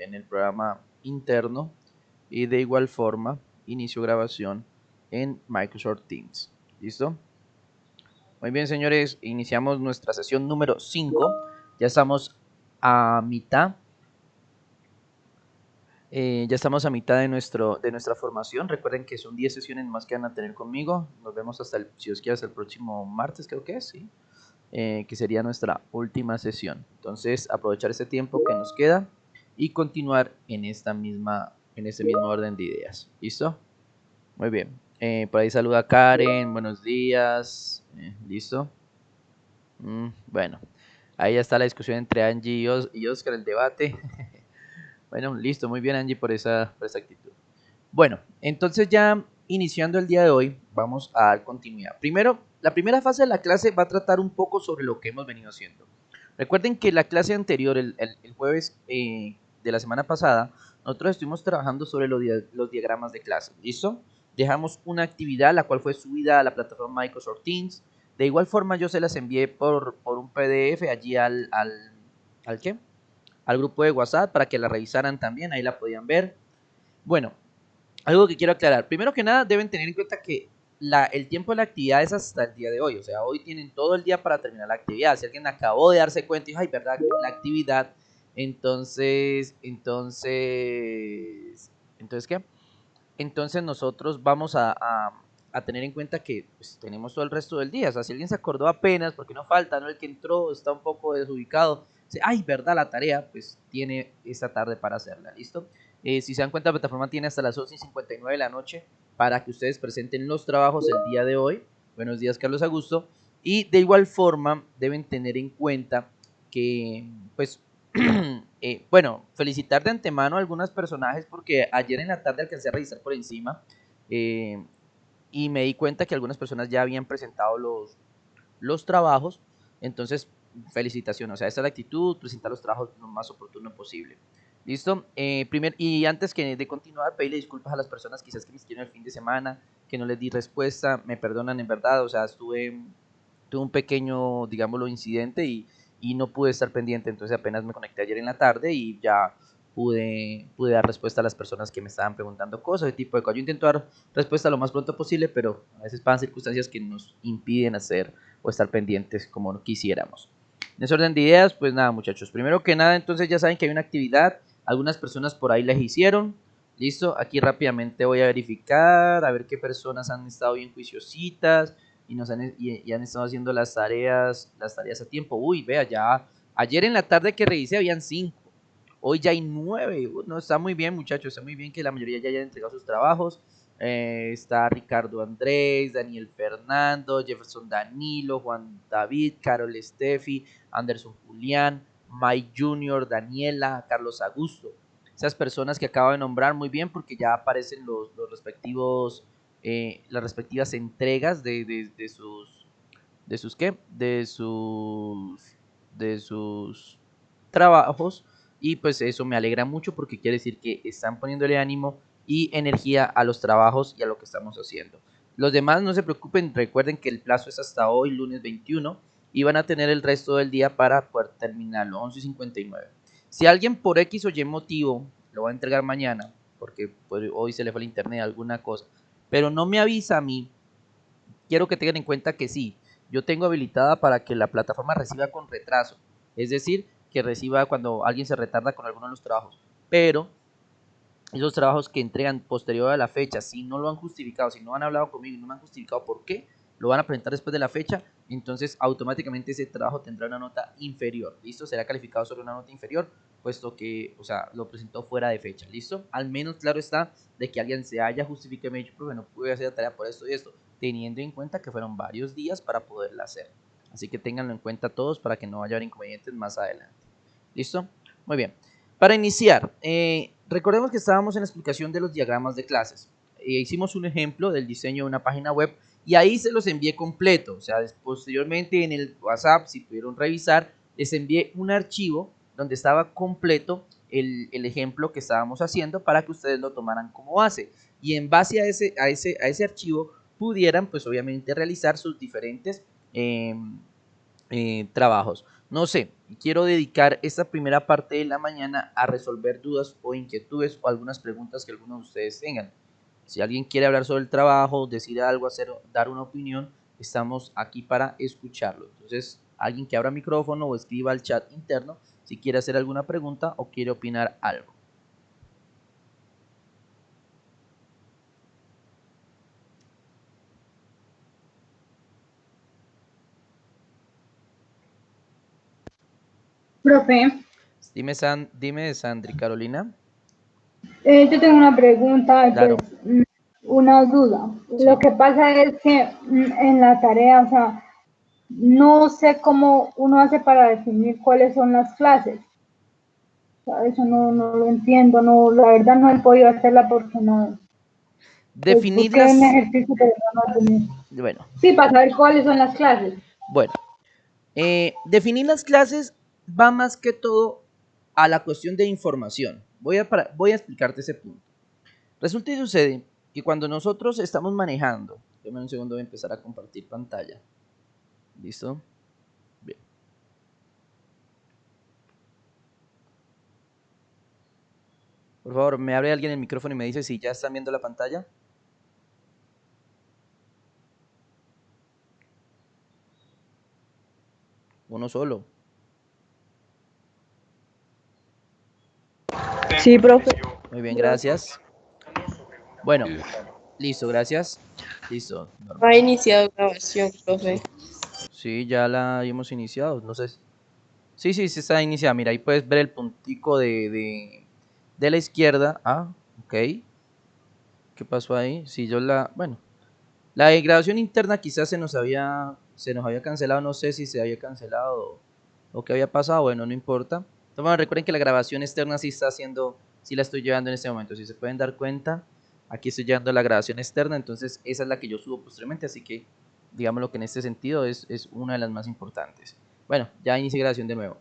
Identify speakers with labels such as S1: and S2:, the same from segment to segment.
S1: en el programa interno y de igual forma inicio grabación en Microsoft Teams. ¿Listo? Muy bien, señores, iniciamos nuestra sesión número 5. Ya estamos a mitad. Ya estamos a mitad de nuestra formación. Recuerden que son 10 sesiones más que van a tener conmigo. Nos vemos hasta si os quiere, hasta el próximo martes, creo que es, ¿sí? Que sería nuestra última sesión. Entonces, aprovechar este tiempo que nos queda y continuar en este mismo orden de ideas. ¿Listo? Muy bien. Por ahí saluda a Karen. Buenos días. ¿Listo? Bueno, ahí ya está la discusión entre Angie y Oscar, el debate. Bueno, listo, muy bien Angie por esa actitud. Bueno, entonces ya iniciando el día de hoy, vamos a dar continuidad. Primero, la primera fase de la clase va a tratar un poco sobre lo que hemos venido haciendo. Recuerden que la clase anterior, el jueves de la semana pasada, nosotros estuvimos trabajando sobre los diagramas de clase. ¿Listo? Dejamos una actividad, la cual fue subida a la plataforma Microsoft Teams. De igual forma, yo se las envié por un PDF allí ¿al qué? Al grupo de WhatsApp para que la revisaran también, ahí la podían ver. Bueno, algo que quiero aclarar. Primero que nada, deben tener en cuenta que el tiempo de la actividad es hasta el día de hoy. O sea, hoy tienen todo el día para terminar la actividad. Si alguien acabó de darse cuenta y dijo, ay, ¿verdad? La actividad. Entonces, ¿qué? Entonces nosotros vamos a tener en cuenta que pues, tenemos todo el resto del día. O sea, si alguien se acordó apenas, porque no falta, ¿no? El que entró está un poco desubicado. Dice, ay, ¿verdad? La tarea, pues tiene esta tarde para hacerla, ¿listo? Si se dan cuenta, la plataforma tiene hasta las 11:59 de la noche para que ustedes presenten los trabajos el día de hoy. Buenos días, Carlos Augusto. Y de igual forma, deben tener en cuenta que, pues, bueno, felicitar de antemano a algunos personajes porque ayer en la tarde alcancé a revisar por encima eh, y me di cuenta que algunas personas ya habían presentado los trabajos. Entonces, felicitaciones. O sea, esa es la actitud, presentar los trabajos lo más oportuno posible. ¿Listo? Y antes que de continuar, pedirle disculpas a las personas quizás que me escribieron el fin de semana, que no les di respuesta, me perdonan en verdad. O sea, tuve un pequeño, digámoslo, incidente y no pude estar pendiente. Entonces apenas me conecté ayer en la tarde y ya pude dar respuesta a las personas que me estaban preguntando cosas, ese tipo de cosas. Yo intento dar respuesta lo más pronto posible, pero a veces pasan circunstancias que nos impiden hacer o estar pendientes como quisiéramos. En ese orden de ideas, pues nada, muchachos. Primero que nada, entonces ya saben que hay una actividad. Algunas personas por ahí les hicieron. Listo, aquí rápidamente voy a verificar, a ver qué personas han estado bien juiciositas y han estado haciendo las tareas a tiempo. Uy, vea, ya ayer en la tarde que revisé habían 5. Hoy ya hay 9. No, está muy bien, muchachos. Está muy bien que la mayoría ya hayan entregado sus trabajos. Está Ricardo Andrés, Daniel Fernando, Jefferson Danilo, Juan David, Carol Steffi, Anderson Julián, Mike Junior, Daniela, Carlos Augusto. Esas personas que acabo de nombrar muy bien porque ya aparecen los respectivos, las respectivas entregas de sus ¿qué? De sus trabajos y pues eso me alegra mucho porque quiere decir que están poniéndole ánimo y energía a los trabajos y a lo que estamos haciendo. Los demás no se preocupen, recuerden que el plazo es hasta hoy, lunes 21, y van a tener el resto del día para poder terminarlo, 11:59. Si alguien por X o Y motivo lo va a entregar mañana, porque pues, hoy se le fue el internet, alguna cosa, pero no me avisa a mí, quiero que tengan en cuenta que sí, yo tengo habilitada para que la plataforma reciba con retraso, es decir, que reciba cuando alguien se retarda con alguno de los trabajos, pero esos trabajos que entregan posterior a la fecha, si no lo han justificado, si no han hablado conmigo y no me han justificado por qué, lo van a presentar después de la fecha, entonces automáticamente ese trabajo tendrá una nota inferior, ¿listo? Será calificado sobre una nota inferior, puesto que, o sea, lo presentó fuera de fecha, ¿listo? Al menos claro está de que alguien se haya justificado y me ha dicho, profe, no pude hacer la tarea por esto y esto, teniendo en cuenta que fueron varios días para poderla hacer. Así que ténganlo en cuenta todos para que no haya inconvenientes más adelante. ¿Listo? Muy bien. Para iniciar, recordemos que estábamos en la explicación de los diagramas de clases. Hicimos un ejemplo del diseño de una página web y ahí se los envié completo. O sea, posteriormente en el WhatsApp, si pudieron revisar, les envié un archivo donde estaba completo el ejemplo que estábamos haciendo para que ustedes lo tomaran como base. Y en base a ese archivo pudieran, pues obviamente, realizar sus diferentes trabajos. No sé, quiero dedicar esta primera parte de la mañana a resolver dudas o inquietudes o algunas preguntas que algunos de ustedes tengan. Si alguien quiere hablar sobre el trabajo, decir algo, dar una opinión, estamos aquí para escucharlo. Entonces, alguien que abra micrófono o escriba al chat interno si quiere hacer alguna pregunta o quiere opinar algo.
S2: Profe,
S1: Dime, Sandri Carolina.
S2: yo tengo una pregunta y pues
S1: Claro,
S2: una duda. Lo
S1: sí.
S2: que pasa es que en la tarea, o sea, no sé cómo uno hace para definir cuáles son las clases. O sea, eso no lo entiendo, no, la verdad no he podido hacerla porque no, pues busqué un
S1: Definirlas,
S2: ejercicio pero no lo tenía.
S1: bueno,
S2: Sí, para saber cuáles son las clases.
S1: bueno. Definir las clases va más que todo a la cuestión de información. Voy a explicarte ese punto. Resulta y sucede que cuando nosotros estamos manejando, déjame un segundo, voy a empezar a compartir pantalla. ¿Listo? Bien. Por favor, me abre alguien el micrófono y me dice si ya están viendo la pantalla. Uno solo.
S2: Sí, profe.
S1: Muy bien, gracias. Bueno, listo, gracias. Listo,
S3: Ha
S1: normal.
S3: iniciado grabación, profe.
S1: Sí, sí, ya la hemos iniciado. No sé. Sí, sí, sí está iniciada. Mira, ahí puedes ver el puntico de la izquierda. Ah, ok. ¿Qué pasó ahí? Si yo bueno, la de grabación interna quizás se nos había cancelado, no sé si se había cancelado o qué había pasado, bueno, no importa. Entonces, bueno, recuerden que la grabación externa sí la estoy llevando en este momento, si se pueden dar cuenta, aquí estoy llevando la grabación externa, entonces esa es la que yo subo posteriormente, así que digamos lo que en este sentido es una de las más importantes. Bueno, ya inicié grabación de nuevo.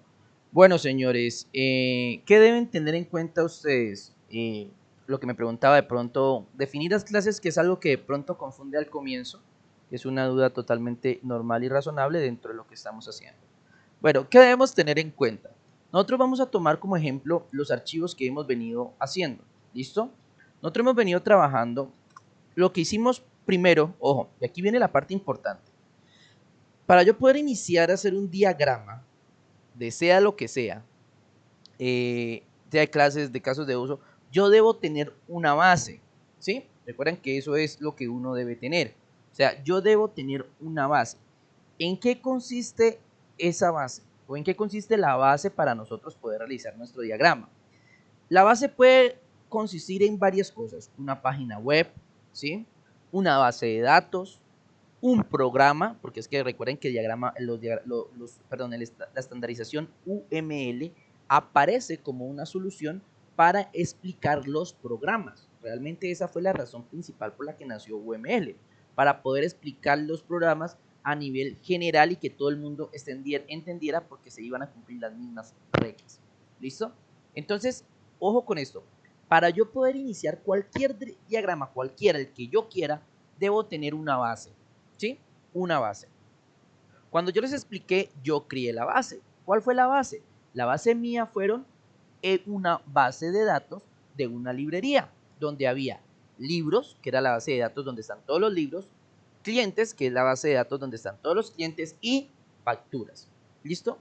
S1: Bueno, señores, ¿qué deben tener en cuenta ustedes? Lo que me preguntaba de pronto, definir las clases, que es algo que de pronto confunde al comienzo, que es una duda totalmente normal y razonable dentro de lo que estamos haciendo. Bueno, ¿qué debemos tener en cuenta? Nosotros vamos a tomar como ejemplo los archivos que hemos venido haciendo. ¿Listo? Nosotros hemos venido trabajando. Lo que hicimos primero, ojo, y aquí viene la parte importante. Para yo poder iniciar a hacer un diagrama, de sea lo que sea de clases, de casos de uso, yo debo tener una base, ¿sí? Recuerden que eso es lo que uno debe tener. O sea, yo debo tener una base. ¿En qué consiste esa base? ¿O en qué consiste la base para nosotros poder realizar nuestro diagrama? La base puede consistir en varias cosas. Una página web, ¿sí? Una base de datos, un programa, porque es que recuerden que diagrama, perdón, la estandarización UML aparece como una solución para explicar los programas. Realmente esa fue la razón principal por la que nació UML, para poder explicar los programas a nivel general y que todo el mundo entendiera porque se iban a cumplir las mismas reglas. ¿Listo? Entonces, ojo con esto. Para yo poder iniciar cualquier diagrama, cualquiera, el que yo quiera, debo tener una base. ¿Sí? Una base. Cuando yo les expliqué, yo creé la base. ¿Cuál fue la base? La base mía fueron una base de datos de una librería, donde había libros, que era la base de datos donde están todos los libros, clientes, que es la base de datos donde están todos los clientes, y facturas. ¿Listo?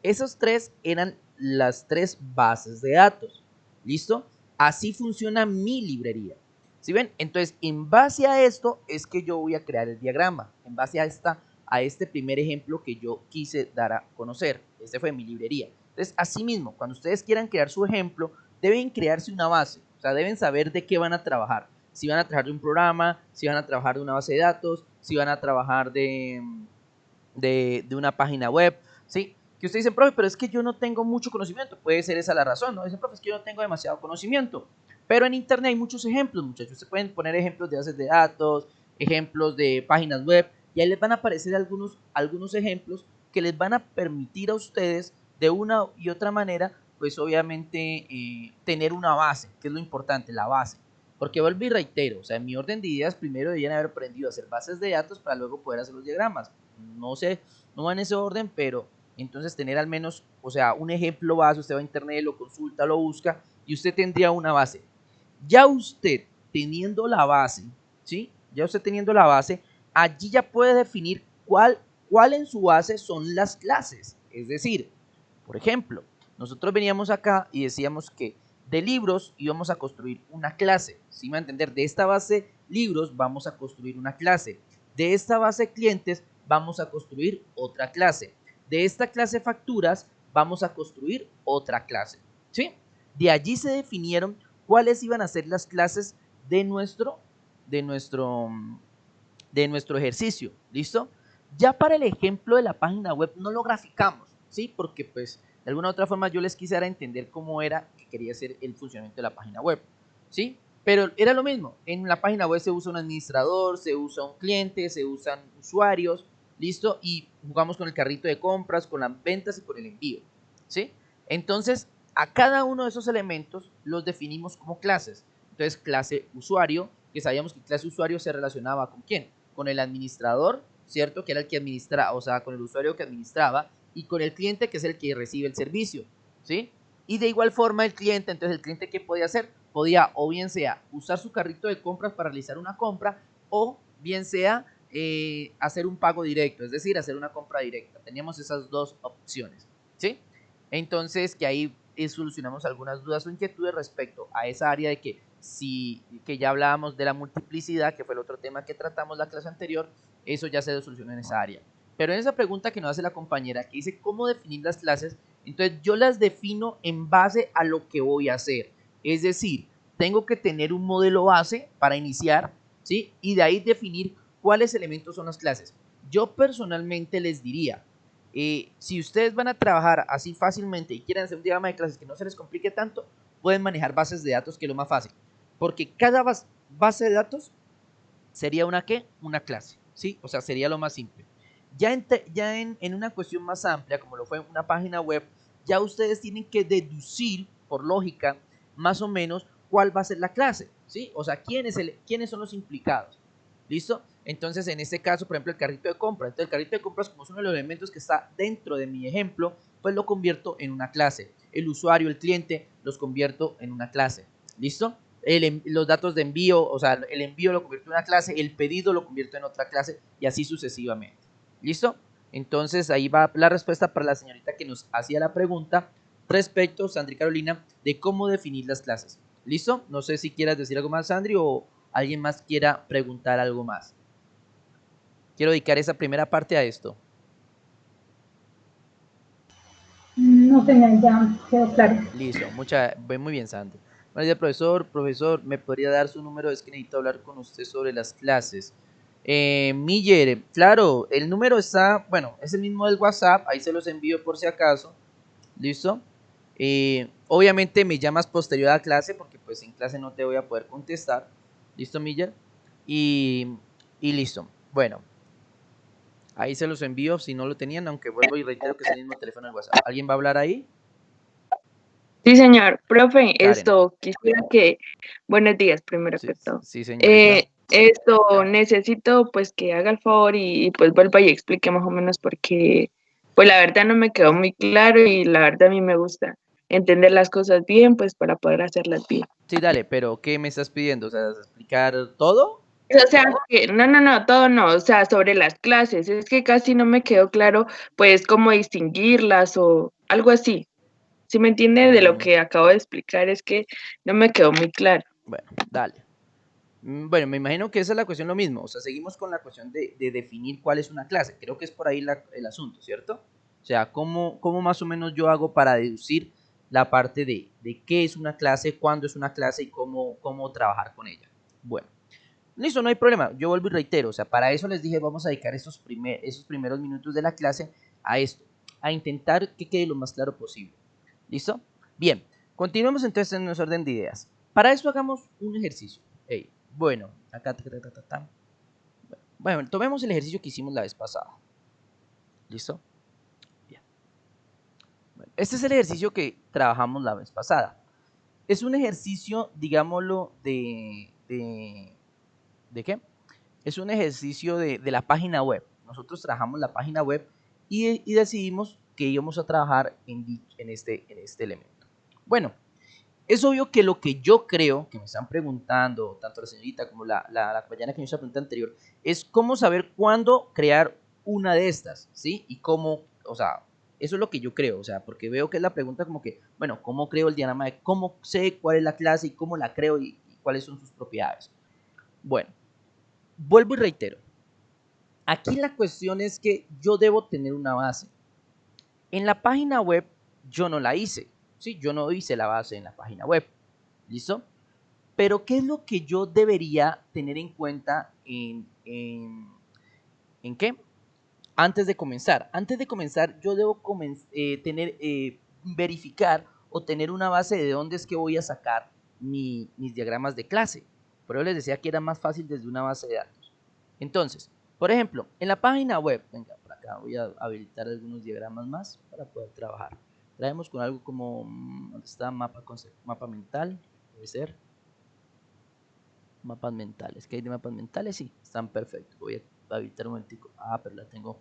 S1: Esos tres eran las tres bases de datos. ¿Listo? Así funciona mi librería. ¿Sí ven? Entonces, en base a esto es que yo voy a crear el diagrama. En base a este primer ejemplo que yo quise dar a conocer. Este fue mi librería. Entonces, así mismo, cuando ustedes quieran crear su ejemplo, deben crearse una base. O sea, deben saber de qué van a trabajar. Si van a trabajar de un programa, si van a trabajar de una base de datos, si van a trabajar de una página web, ¿sí? Que ustedes dicen, profe, pero es que yo no tengo mucho conocimiento. Puede ser esa la razón, ¿no? Dicen, profe, es que yo no tengo demasiado conocimiento. Pero en internet hay muchos ejemplos, muchachos. Se pueden poner ejemplos de bases de datos, ejemplos de páginas web, y ahí les van a aparecer algunos ejemplos que les van a permitir a ustedes de una y otra manera, pues obviamente tener una base, que es lo importante, la base. Porque vuelvo y reitero, o sea, en mi orden de ideas primero deberían haber aprendido a hacer bases de datos para luego poder hacer los diagramas. no sé, no va en ese orden, pero entonces tener al menos, o sea, un ejemplo base, usted va a internet, lo consulta, lo busca y usted tendría una base. Ya usted teniendo la base, ¿sí? Ya usted teniendo la base, allí ya puede definir cuál en su base son las clases. Es decir, por ejemplo, nosotros veníamos acá y decíamos que de libros íbamos a construir una clase. ¿Sí me va a entender? De esta base libros vamos a construir una clase. De esta base clientes vamos a construir otra clase. De esta clase facturas vamos a construir otra clase. ¿Sí? De allí se definieron cuáles iban a ser las clases de nuestro, de nuestro, de nuestro ejercicio. ¿Listo? Ya para el ejemplo de la página web no lo graficamos, ¿sí? Porque pues de alguna u otra forma yo les quisiera entender cómo era que quería ser el funcionamiento de la página web, ¿sí? Pero era lo mismo, en la página web se usa un administrador, se usa un cliente, se usan usuarios, ¿listo? Y jugamos con el carrito de compras, con las ventas y con el envío, ¿sí? Entonces, a cada uno de esos elementos los definimos como clases. Entonces, clase usuario, que sabíamos que clase usuario se relacionaba con quién, con el administrador, ¿cierto? Que era el que administraba, o sea, con el usuario que administraba, y con el cliente, que es el que recibe el servicio, ¿sí? Y de igual forma el cliente, entonces el cliente, ¿qué podía hacer? Podía o bien sea usar su carrito de compras para realizar una compra, o bien sea hacer un pago directo, es decir, hacer una compra directa. Teníamos esas dos opciones, ¿sí? Entonces, que ahí solucionamos algunas dudas o inquietudes respecto a esa área de que ya hablábamos de la multiplicidad, que fue el otro tema que tratamos la clase anterior, eso ya se solucionó en esa área. Pero en esa pregunta que nos hace la compañera, que dice cómo definir las clases, entonces yo las defino en base a lo que voy a hacer. Es decir, tengo que tener un modelo base para iniciar, ¿sí? Y de ahí definir cuáles elementos son las clases. Yo personalmente les diría, si ustedes van a trabajar así fácilmente y quieren hacer un diagrama de clases que no se les complique tanto, pueden manejar bases de datos, que es lo más fácil. Porque cada base de datos sería una ¿qué? Una clase, ¿sí? O sea, sería lo más simple. Ya en una cuestión más amplia, como lo fue una página web, ya ustedes tienen que deducir, por lógica, más o menos cuál va a ser la clase, ¿sí? O sea, quiénes son los implicados. ¿Listo? Entonces, en este caso, por ejemplo, el carrito de compra. Entonces, el carrito de compras, como es uno de los elementos que está dentro de mi ejemplo, pues lo convierto en una clase. El usuario, el cliente, los convierto en una clase. ¿Listo? Los datos de envío, o sea, el envío lo convierto en una clase, el pedido lo convierto en otra clase y así sucesivamente. ¿Listo? Entonces, ahí va la respuesta para la señorita que nos hacía la pregunta respecto, Sandri Carolina, de cómo definir las clases. ¿Listo? No sé si quieras decir algo más, Sandri, o alguien más quiera preguntar algo más. Quiero dedicar esa primera parte a esto.
S2: No, señor, ya quedó claro.
S1: Listo, muy bien, Sandri. Buenos días, profesor, ¿me podría dar su número? Es que necesito hablar con usted sobre las clases. Miller, claro, el número está, bueno, es el mismo del WhatsApp, ahí se los envío por si acaso. ¿Listo? Obviamente me llamas posterior a la clase porque pues en clase no te voy a poder contestar. ¿Listo, Miller? Y, y listo. Bueno, ahí se los envío si no lo tenían, aunque vuelvo y reitero que es el mismo teléfono del WhatsApp. ¿Alguien va a hablar ahí?
S3: Sí, señor. Profe,
S1: Karen.
S3: quisiera que, buenos días, primero
S1: Sí,
S3: que todo.
S1: sí, señorita.
S3: Necesito pues que haga el favor y pues vuelva y explique más o menos porque pues la verdad no me quedó muy claro y la verdad a mí me gusta entender las cosas bien pues para poder hacerlas bien.
S1: Sí, dale, pero ¿qué me estás pidiendo? O sea, ¿explicar todo?
S3: O sea, no, todo no, o sea, sobre las clases, es que casi no me quedó claro pues cómo distinguirlas o algo así. Si me entiende de lo
S1: Mm,
S3: que acabo de explicar, es que no me quedó muy claro.
S1: bueno, dale. Bueno, me imagino que esa es la cuestión lo mismo. O sea, seguimos con la cuestión de definir cuál es una clase. Creo que es por ahí el asunto, ¿cierto? O sea, ¿cómo más o menos yo hago para deducir la parte de qué es una clase, cuándo es una clase y cómo trabajar con ella? Bueno, listo, no hay problema. Yo vuelvo y reitero. O sea, para eso les dije, vamos a dedicar esos primeros minutos de la clase a esto, a intentar que quede lo más claro posible. ¿Listo? Bien, continuemos entonces en nuestro orden de ideas. Para eso hagamos un ejercicio. Hey, bueno, acá. Bueno, tomemos el ejercicio que hicimos la vez pasada. ¿Listo? Bien. Bueno, este es el ejercicio que trabajamos la vez pasada. Es un ejercicio, digámoslo, ¿de qué? Es un ejercicio de la página web. nosotros trabajamos la página web y decidimos que íbamos a trabajar en este elemento. Bueno, es obvio que lo que yo creo, que me están preguntando, tanto la señorita como la compañera que me hizo la pregunta anterior, es cómo saber cuándo crear una de estas, ¿sí? Y cómo, o sea, eso es lo que yo creo, o sea, porque veo que es la pregunta como que, bueno, ¿cómo creo el diagrama de cómo sé cuál es la clase y cómo la creo y cuáles son sus propiedades? Bueno, vuelvo y reitero. Aquí la cuestión es que yo debo tener una base. En la página web yo no la hice, ¿sí? Yo no hice la base en la página web, ¿listo? Pero ¿qué es lo que yo debería tener en cuenta en qué? Antes de comenzar. Antes de comenzar yo debo verificar o tener una base de dónde es que voy a sacar mis diagramas de clase. Por eso les decía que era más fácil desde una base de datos. Entonces, por ejemplo, en la página web, venga, por acá voy a habilitar algunos diagramas más para poder trabajar. Traemos con algo como, ¿dónde está? Mapa mental, debe ser. Mapas mentales, ¿qué hay de mapas mentales? Sí, están perfectos. Voy a habilitar un momentico. Pero la tengo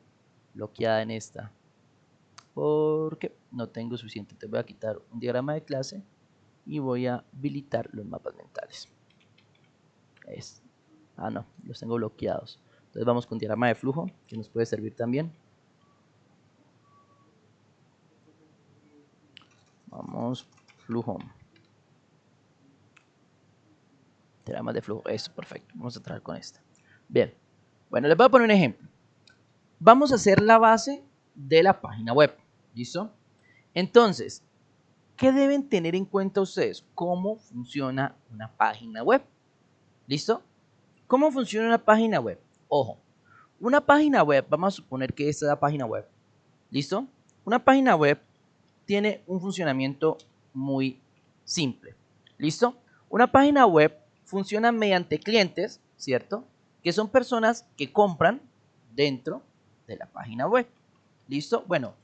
S1: bloqueada en esta porque no tengo suficiente. Te voy a quitar un diagrama de clase y voy a habilitar los mapas mentales. No, los tengo bloqueados. Entonces vamos con diagrama de flujo, que nos puede servir también. Vamos, flujo. Diagramas de flujo, eso, perfecto. Vamos a trabajar con esta. Bien, bueno, les voy a poner un ejemplo. Vamos a hacer la base de la página web, ¿listo? Entonces, ¿qué deben tener en cuenta ustedes? ¿Cómo funciona una página web? ¿Listo? ¿Cómo funciona una página web? Ojo, una página web, vamos a suponer que esta es la página web. ¿Listo? Una página web tiene un funcionamiento muy simple. ¿Listo? Una página web funciona mediante clientes, ¿cierto? Que son personas que compran dentro de la página web. ¿Listo? Bueno,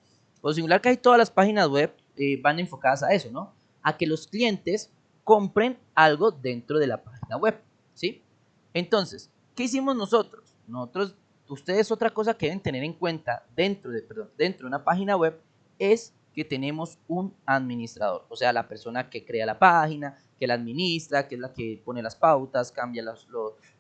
S1: por singular casi todas las páginas web van enfocadas a eso, ¿no? A que los clientes compren algo dentro de la página web, ¿sí? Entonces, ¿qué hicimos nosotros? Ustedes otra cosa que deben tener en cuenta dentro de una página web es que tenemos un administrador, o sea, la persona que crea la página, que la administra, que es la que pone las pautas, cambia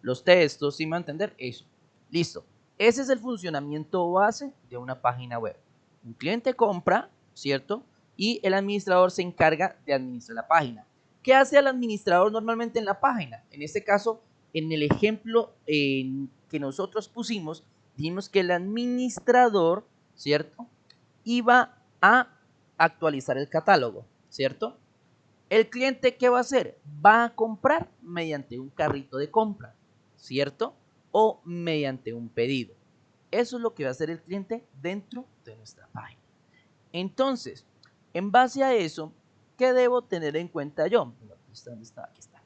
S1: los textos, ¿sí me va a entender? Eso. Listo. Ese es el funcionamiento base de una página web. Un cliente compra, ¿cierto? Y el administrador se encarga de administrar la página. ¿Qué hace el administrador normalmente en la página? En este caso, en el ejemplo que nosotros pusimos, dijimos que el administrador, ¿cierto? Iba a actualizar el catálogo, ¿cierto? El cliente, ¿qué va a hacer? Va a comprar mediante un carrito de compra, ¿cierto? O mediante un pedido. Eso es lo que va a hacer el cliente dentro de nuestra página. Entonces, en base a eso, ¿qué debo tener en cuenta yo? ¿Dónde está? Aquí está.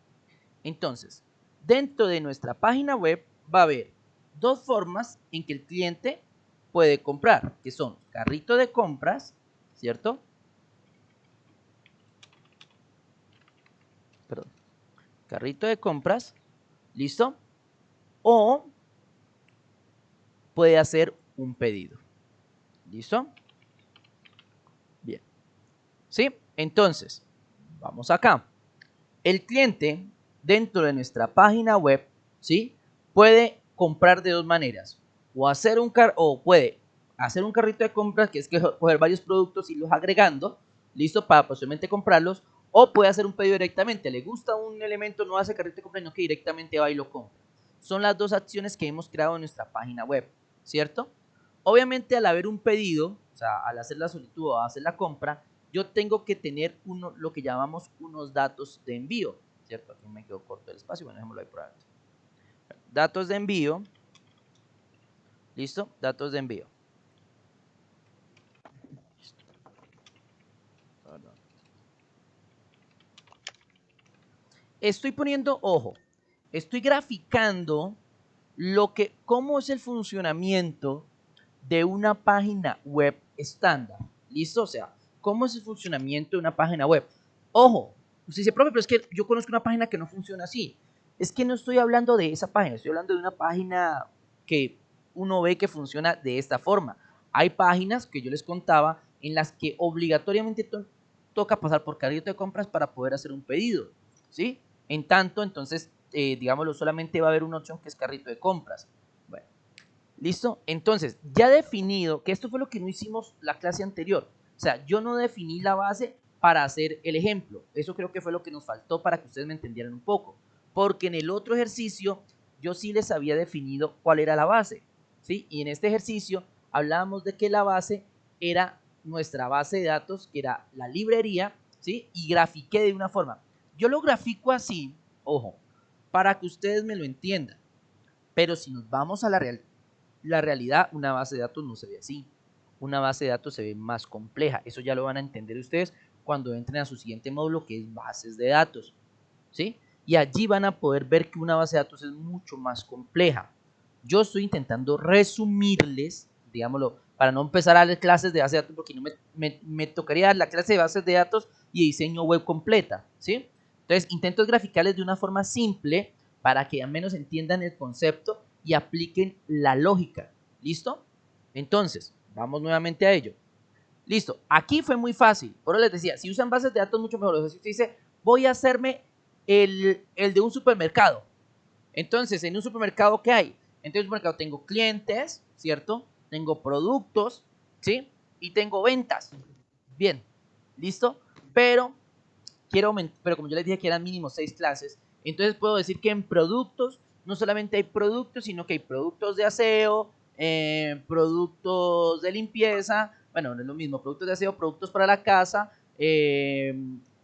S1: Entonces, dentro de nuestra página web va a haber dos formas en que el cliente puede comprar, que son carrito de compras, ¿cierto? Perdón. Carrito de compras, ¿listo? O puede hacer un pedido. ¿Listo? Bien. ¿Sí? Entonces, vamos acá. El cliente dentro de nuestra página web, ¿sí? Puede comprar de dos maneras. O puede hacer un carrito de compras, que es que coger varios productos y los agregando, listo, para posiblemente comprarlos. O puede hacer un pedido directamente. Le gusta un elemento, no hace carrito de compras, sino que directamente va y lo compra. Son las dos acciones que hemos creado en nuestra página web, ¿cierto? Obviamente, al haber un pedido, o sea, al hacer la solicitud o hacer la compra, yo tengo que tener lo que llamamos unos datos de envío, ¿cierto? Aquí me quedó corto el espacio, bueno, dejémoslo ahí por ahí. Datos de envío, ¿listo? Datos de envío. Estoy poniendo, ojo, estoy graficando cómo es el funcionamiento de una página web estándar, ¿listo? O sea, cómo es el funcionamiento de una página web. Ojo, usted dice, profe, pero es que yo conozco una página que no funciona así. Es que no estoy hablando de esa página, estoy hablando de una página que uno ve que funciona de esta forma. Hay páginas que yo les contaba en las que obligatoriamente toca pasar por carrito de compras para poder hacer un pedido, ¿sí? En tanto, entonces, digámoslo, solamente va a haber una opción que es carrito de compras. Bueno, ¿listo? Entonces, ya definido, que esto fue lo que no hicimos la clase anterior. O sea, yo no definí la base para hacer el ejemplo. Eso creo que fue lo que nos faltó para que ustedes me entendieran un poco. Porque en el otro ejercicio yo sí les había definido cuál era la base, ¿sí? Y en este ejercicio hablábamos de que la base era nuestra base de datos, que era la librería, ¿sí? Y grafiqué de una forma. Yo lo grafico así, ojo, para que ustedes me lo entiendan. Pero si nos vamos a la realidad, una base de datos no se ve así. Una base de datos se ve más compleja. Eso ya lo van a entender ustedes cuando entren a su siguiente módulo, que es bases de datos, ¿sí? Y allí van a poder ver que una base de datos es mucho más compleja. Yo estoy intentando resumirles, digámoslo, para no empezar a dar clases de base de datos, porque no me tocaría dar la clase de bases de datos y diseño web completa, ¿sí? Entonces, intento graficarles de una forma simple para que al menos entiendan el concepto y apliquen la lógica. ¿Listo? Entonces, vamos nuevamente a ello. Listo, aquí fue muy fácil. Por eso les decía, si usan bases de datos mucho mejor. O sea, si usted dice, voy a hacerme el de un supermercado. Entonces, en un supermercado, ¿qué hay? En un supermercado tengo clientes, ¿cierto? Tengo productos, ¿sí? Y tengo ventas. Bien, ¿listo? Pero como yo les dije que eran mínimo 6 clases, entonces puedo decir que en productos no solamente hay productos, sino que hay productos de aseo, productos de limpieza, bueno, no es lo mismo, productos de aseo, productos para la casa,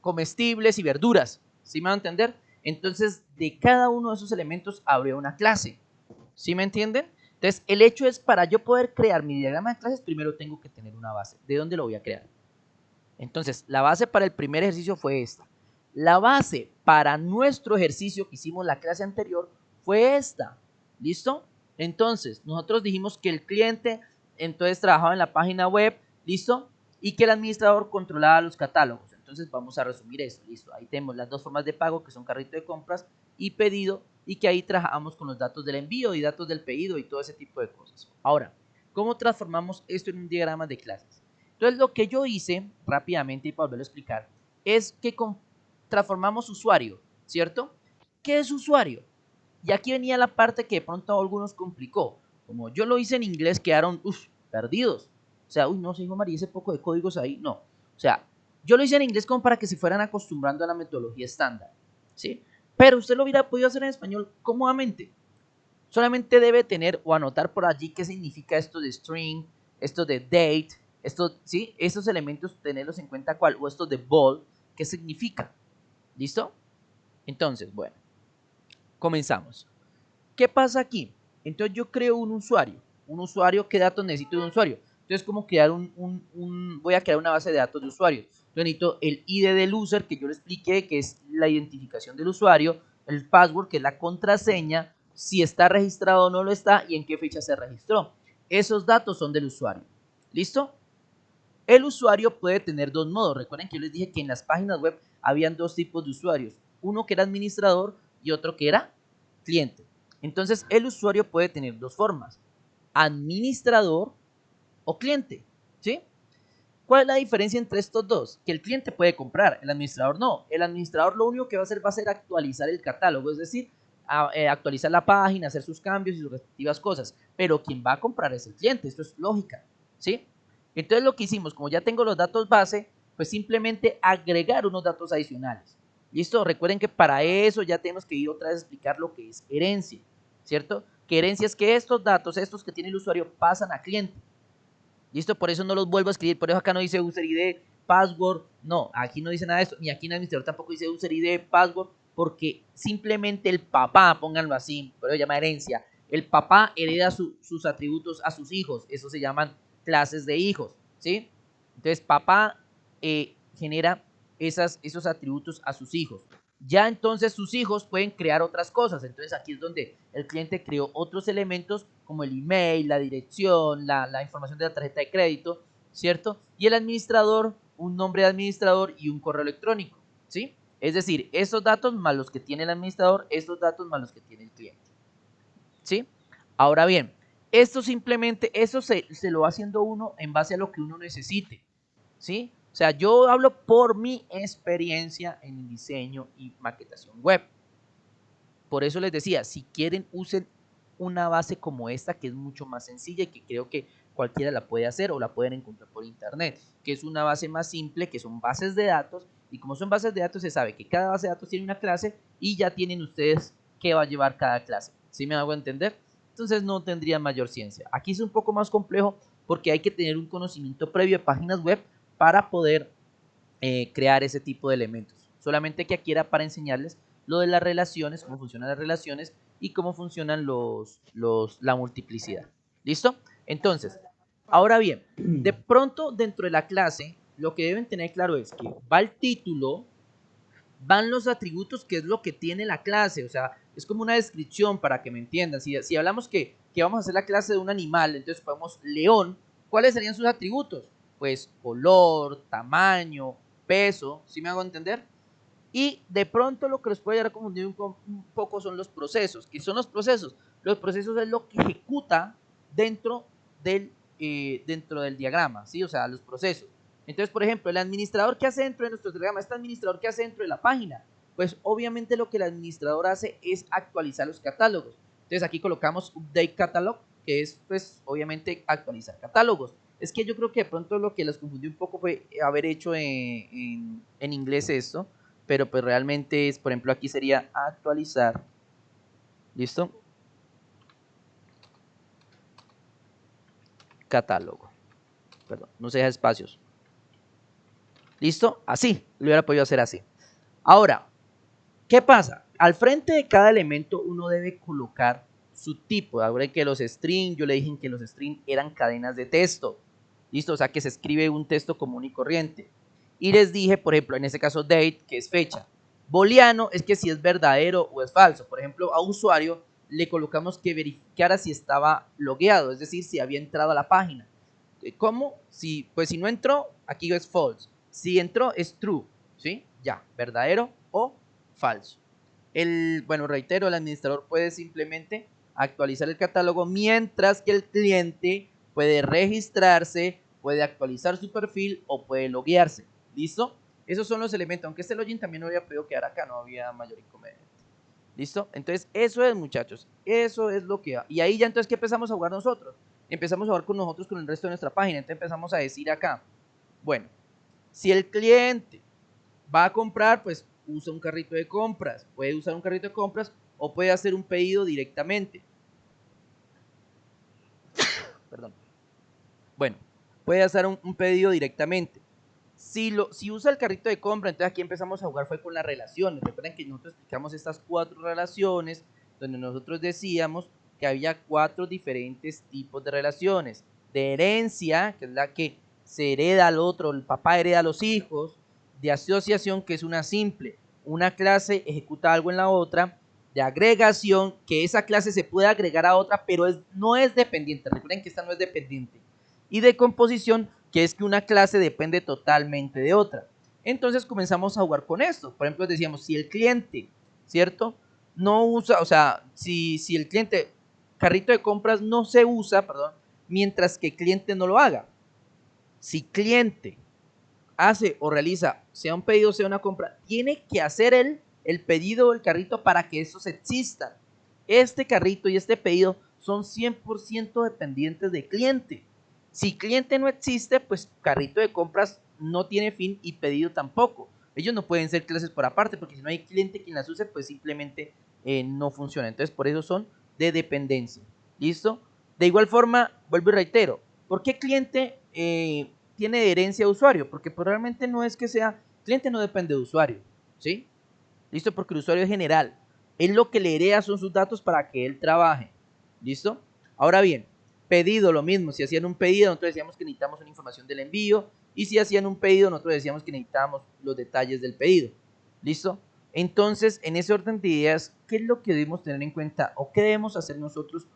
S1: comestibles y verduras, ¿sí me van a entender? Entonces, de cada uno de esos elementos habría una clase, ¿sí me entienden? Entonces, el hecho es, para yo poder crear mi diagrama de clases, primero tengo que tener una base. ¿De dónde lo voy a crear? Entonces, la base para el primer ejercicio fue esta. La base para nuestro ejercicio que hicimos la clase anterior fue esta. ¿Listo? Entonces, nosotros dijimos que el cliente entonces trabajaba en la página web, ¿listo? Y que el administrador controlaba los catálogos. Entonces, vamos a resumir eso, ¿listo? Ahí tenemos las dos formas de pago, que son carrito de compras y pedido, y que ahí trabajamos con los datos del envío y datos del pedido y todo ese tipo de cosas. Ahora, ¿cómo transformamos esto en un diagrama de clases? Entonces, lo que yo hice rápidamente, y para volverlo a explicar, es que transformamos usuario, ¿cierto? ¿Qué es usuario? Y aquí venía la parte que de pronto a algunos complicó. Como yo lo hice en inglés, quedaron perdidos. O sea, no sé, hijo María, ese poco de códigos ahí. No. O sea, yo lo hice en inglés como para que se fueran acostumbrando a la metodología estándar, ¿sí? Pero usted lo hubiera podido hacer en español cómodamente. Solamente debe tener o anotar por allí qué significa esto de string, esto de date, esto, ¿sí? Estos elementos tenerlos en cuenta cuál, o esto de bold, qué significa. ¿Listo? Entonces, bueno, comenzamos. ¿Qué pasa aquí? Entonces yo creo un usuario, ¿qué datos necesito de un usuario? Entonces, como crear voy a crear una base de datos de usuarios. Entonces necesito el ID del user, que yo le expliqué, que es la identificación del usuario, el password, que es la contraseña, si está registrado o no lo está y en qué fecha se registró. Esos datos son del usuario. ¿Listo? El usuario puede tener dos modos. Recuerden que yo les dije que en las páginas web habían dos tipos de usuarios. Uno que era administrador y otro que era cliente. Entonces, el usuario puede tener dos formas: administrador o cliente, ¿sí? ¿Cuál es la diferencia entre estos dos? Que el cliente puede comprar, el administrador no. El administrador lo único que va a hacer actualizar el catálogo, es decir, actualizar la página, hacer sus cambios y sus respectivas cosas. Pero quien va a comprar es el cliente, esto es lógica, ¿sí? Entonces lo que hicimos, como ya tengo los datos base, pues simplemente agregar unos datos adicionales. ¿Listo? Recuerden que para eso ya tenemos que ir otra vez a explicar lo que es herencia, ¿cierto? Que herencia es que estos datos, estos que tiene el usuario, pasan a cliente. ¿Listo? Por eso no los vuelvo a escribir, por eso acá no dice user ID, password, no, aquí no dice nada de esto, ni aquí en el administrador tampoco dice user ID, password, porque simplemente el papá, pónganlo así, por eso se llama herencia, el papá hereda sus atributos a sus hijos, eso se llaman clases de hijos, ¿sí? Entonces papá genera esos atributos a sus hijos. Ya entonces sus hijos pueden crear otras cosas. Entonces aquí es donde el cliente creó otros elementos como el email, la dirección, la información de la tarjeta de crédito, ¿cierto? Y el administrador, un nombre de administrador y un correo electrónico, ¿sí? Es decir, esos datos más los que tiene el administrador, estos datos más los que tiene el cliente, ¿sí? Ahora bien, Esto simplemente, eso se lo va haciendo uno en base a lo que uno necesite, ¿sí? O sea, yo hablo por mi experiencia en diseño y maquetación web. Por eso les decía, si quieren, usen una base como esta, que es mucho más sencilla y que creo que cualquiera la puede hacer o la pueden encontrar por internet, que es una base más simple, que son bases de datos, y como son bases de datos se sabe que cada base de datos tiene una clase y ya tienen ustedes qué va a llevar cada clase. ¿Sí me hago entender? Entonces no tendría mayor ciencia. Aquí es un poco más complejo porque hay que tener un conocimiento previo de páginas web para poder crear ese tipo de elementos. Solamente que aquí era para enseñarles lo de las relaciones, cómo funcionan las relaciones y cómo funcionan la multiplicidad. ¿Listo? Entonces, ahora bien, de pronto dentro de la clase, lo que deben tener claro es que va el título, van los atributos, que es lo que tiene la clase, o sea, es como una descripción para que me entiendan. Si hablamos que vamos a hacer la clase de un animal, entonces ponemos león, ¿cuáles serían sus atributos? Pues color, tamaño, peso, ¿sí me hago entender? Y de pronto lo que los puede llegar a confundir un poco son los procesos. ¿Qué son los procesos? Los procesos es lo que ejecuta dentro dentro del diagrama, ¿sí? O sea, los procesos. Entonces, por ejemplo, el administrador que hace dentro de nuestro diagrama, este administrador que hace dentro de la página, pues obviamente lo que el administrador hace es actualizar los catálogos. Entonces aquí colocamos Update Catalog, que es pues obviamente actualizar catálogos. Es que yo creo que de pronto lo que los confundió un poco fue haber hecho en inglés esto, pero pues realmente es, por ejemplo, aquí sería actualizar, ¿listo? Catálogo, perdón, no se deja espacios. ¿Listo? Así, lo hubiera podido hacer así. Ahora, ¿qué pasa? Al frente de cada elemento uno debe colocar su tipo. Ahora que los string, yo le dije que los string eran cadenas de texto. ¿Listo? O sea que se escribe un texto común y corriente. Y les dije, por ejemplo, en este caso date, que es fecha. Booleano es que si es verdadero o es falso. Por ejemplo, a usuario le colocamos que verificara si estaba logueado, es decir, si había entrado a la página. ¿Cómo? Pues si no entró, aquí es false. Si entró, es true. ¿Sí? Ya, verdadero o falso. Bueno, reitero, el administrador puede simplemente actualizar el catálogo, mientras que el cliente puede registrarse, puede actualizar su perfil o puede loguearse. ¿Listo? Esos son los elementos. Aunque este login también no había podido quedar acá, no había mayor inconveniente. ¿Listo? Entonces, eso es, muchachos. Eso es lo que... Y ahí ya entonces, ¿qué empezamos a jugar nosotros? Empezamos a jugar con nosotros, con el resto de nuestra página. Entonces empezamos a decir acá, bueno, si el cliente va a comprar, pues usa un carrito de compras. Puede usar un carrito de compras o puede hacer un pedido directamente. Perdón. Bueno, puede hacer un pedido directamente. Si usa el carrito de compra, entonces aquí empezamos a jugar fue con las relaciones. Recuerden que nosotros explicamos estas 4 relaciones, donde nosotros decíamos que había 4 diferentes tipos de relaciones. De herencia, que es la que se hereda al otro, el papá hereda a los hijos. De asociación, que es una simple. Una clase ejecuta algo en la otra. De agregación, que esa clase se puede agregar a otra, pero no es dependiente. Recuerden que esta no es dependiente. Y de composición, que es que una clase depende totalmente de otra. Entonces comenzamos a jugar con esto. Por ejemplo, decíamos, si el cliente, ¿cierto? No usa, o sea, si el cliente, carrito de compras no se usa, perdón, mientras que el cliente no lo haga. Si cliente hace o realiza, sea un pedido, sea una compra, tiene que hacer el pedido del carrito para que esos existan. Este carrito y este pedido son 100% dependientes del cliente. Si cliente no existe, pues carrito de compras no tiene fin y pedido tampoco. Ellos no pueden ser clases por aparte, porque si no hay cliente quien las use, pues simplemente no funciona. Entonces, por eso son de dependencia. ¿Listo? De igual forma, vuelvo y reitero, ¿por qué cliente tiene de herencia a usuario? Porque pues, realmente no es que sea, cliente no depende de usuario, ¿sí? ¿Listo? Porque el usuario es general. Él lo que le hereda son sus datos para que él trabaje. ¿Listo? Ahora bien, pedido, lo mismo. Si hacían un pedido, nosotros decíamos que necesitamos una información del envío. Y si hacían un pedido, nosotros decíamos que necesitábamos los detalles del pedido. ¿Listo? Entonces, en ese orden de ideas, ¿qué es lo que debemos tener en cuenta o qué debemos hacer nosotros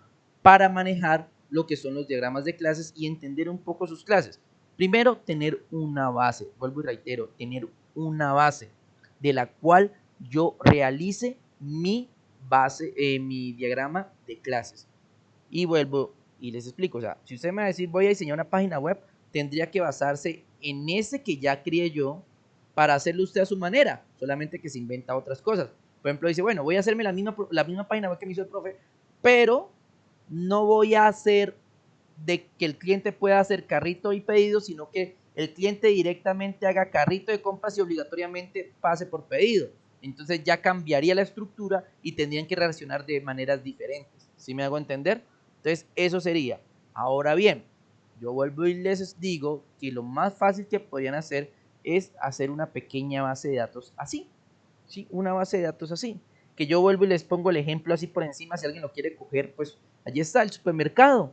S1: para manejar lo que son los diagramas de clases y entender un poco sus clases? Primero, tener una base. Vuelvo y reitero, tener una base de la cual yo realice mi base, mi diagrama de clases. Y vuelvo Y les explico, o sea, si usted me va a decir voy a diseñar una página web, tendría que basarse en ese que ya crié yo para hacerlo usted a su manera, solamente que se inventa otras cosas. Por ejemplo, dice, bueno, voy a hacerme la misma página web que me hizo el profe, pero no voy a hacer de que el cliente pueda hacer carrito y pedido, sino que el cliente directamente haga carrito de compras y obligatoriamente pase por pedido. Entonces ya cambiaría la estructura y tendrían que reaccionar de maneras diferentes. ¿Sí me hago entender? Entonces eso sería. Ahora bien, yo vuelvo y les digo que lo más fácil que podrían hacer es hacer una pequeña base de datos así. ¿Sí? Una base de datos así. Que yo vuelvo y les pongo el ejemplo así por encima, si alguien lo quiere coger, pues allí está el supermercado.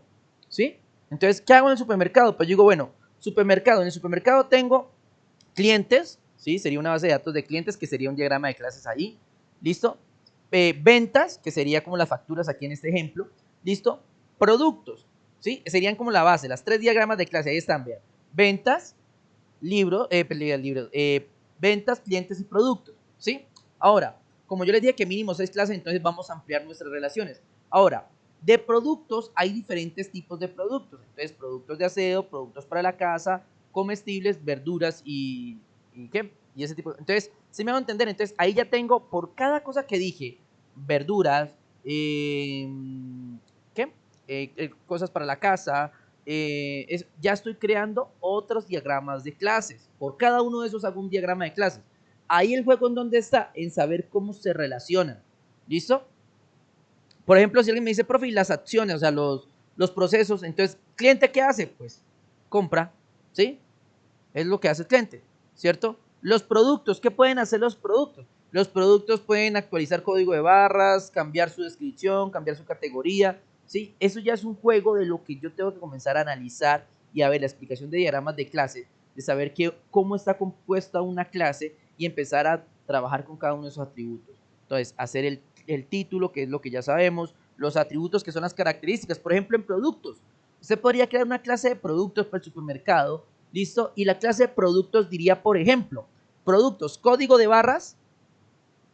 S1: ¿Sí? Entonces, ¿qué hago en el supermercado? Pues yo digo, bueno, supermercado. En el supermercado tengo clientes, ¿sí? Sería una base de datos de clientes, que sería un diagrama de clases ahí. ¿Listo? Ventas, que sería como las facturas aquí en este ejemplo. ¿Listo? Productos, ¿sí? Serían como la base, las 3 diagramas de clase, ahí están, vean. Ventas, ventas, clientes y productos, ¿sí? Ahora, como yo les dije que mínimo 6 clases, entonces vamos a ampliar nuestras relaciones. Ahora, de productos hay diferentes tipos de productos. Entonces, productos de aseo, productos para la casa, comestibles, verduras y ¿qué? Y ese tipo. Entonces, si me van a entender, entonces ahí ya tengo por cada cosa que dije, verduras, ¿qué? Cosas para la casa, ya estoy creando otros diagramas de clases. Por cada uno de esos hago un diagrama de clases. Ahí el juego en donde está, en saber cómo se relacionan. ¿Listo? Por ejemplo, si alguien me dice, profe, y las acciones, o sea, los procesos, entonces, ¿cliente qué hace? Pues compra, ¿sí? Es lo que hace el cliente, ¿cierto? Los productos, ¿qué pueden hacer los productos? Los productos pueden actualizar código de barras, cambiar su descripción, cambiar su categoría, ¿sí? Eso ya es un juego de lo que yo tengo que comenzar a analizar y a ver la explicación de diagramas de clase, de saber cómo está compuesta una clase y empezar a trabajar con cada uno de esos atributos. Entonces, hacer el título, que es lo que ya sabemos, los atributos, que son las características. Por ejemplo, en productos, usted podría crear una clase de productos para el supermercado, ¿listo? Y la clase de productos diría, por ejemplo, productos, código de barras,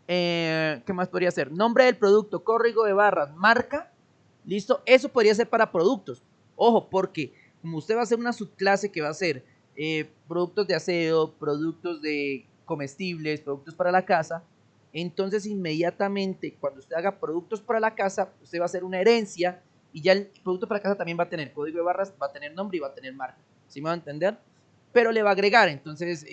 S1: ¿qué más podría ser? Nombre del producto, código de barras, marca, ¿listo? Eso podría ser para productos. Ojo, porque como usted va a hacer una subclase que va a ser productos de aseo, productos de comestibles, productos para la casa, entonces inmediatamente cuando usted haga productos para la casa, usted va a hacer una herencia y ya el producto para la casa también va a tener código de barras, va a tener nombre y va a tener marca. ¿Sí me va a entender? Pero le va a agregar entonces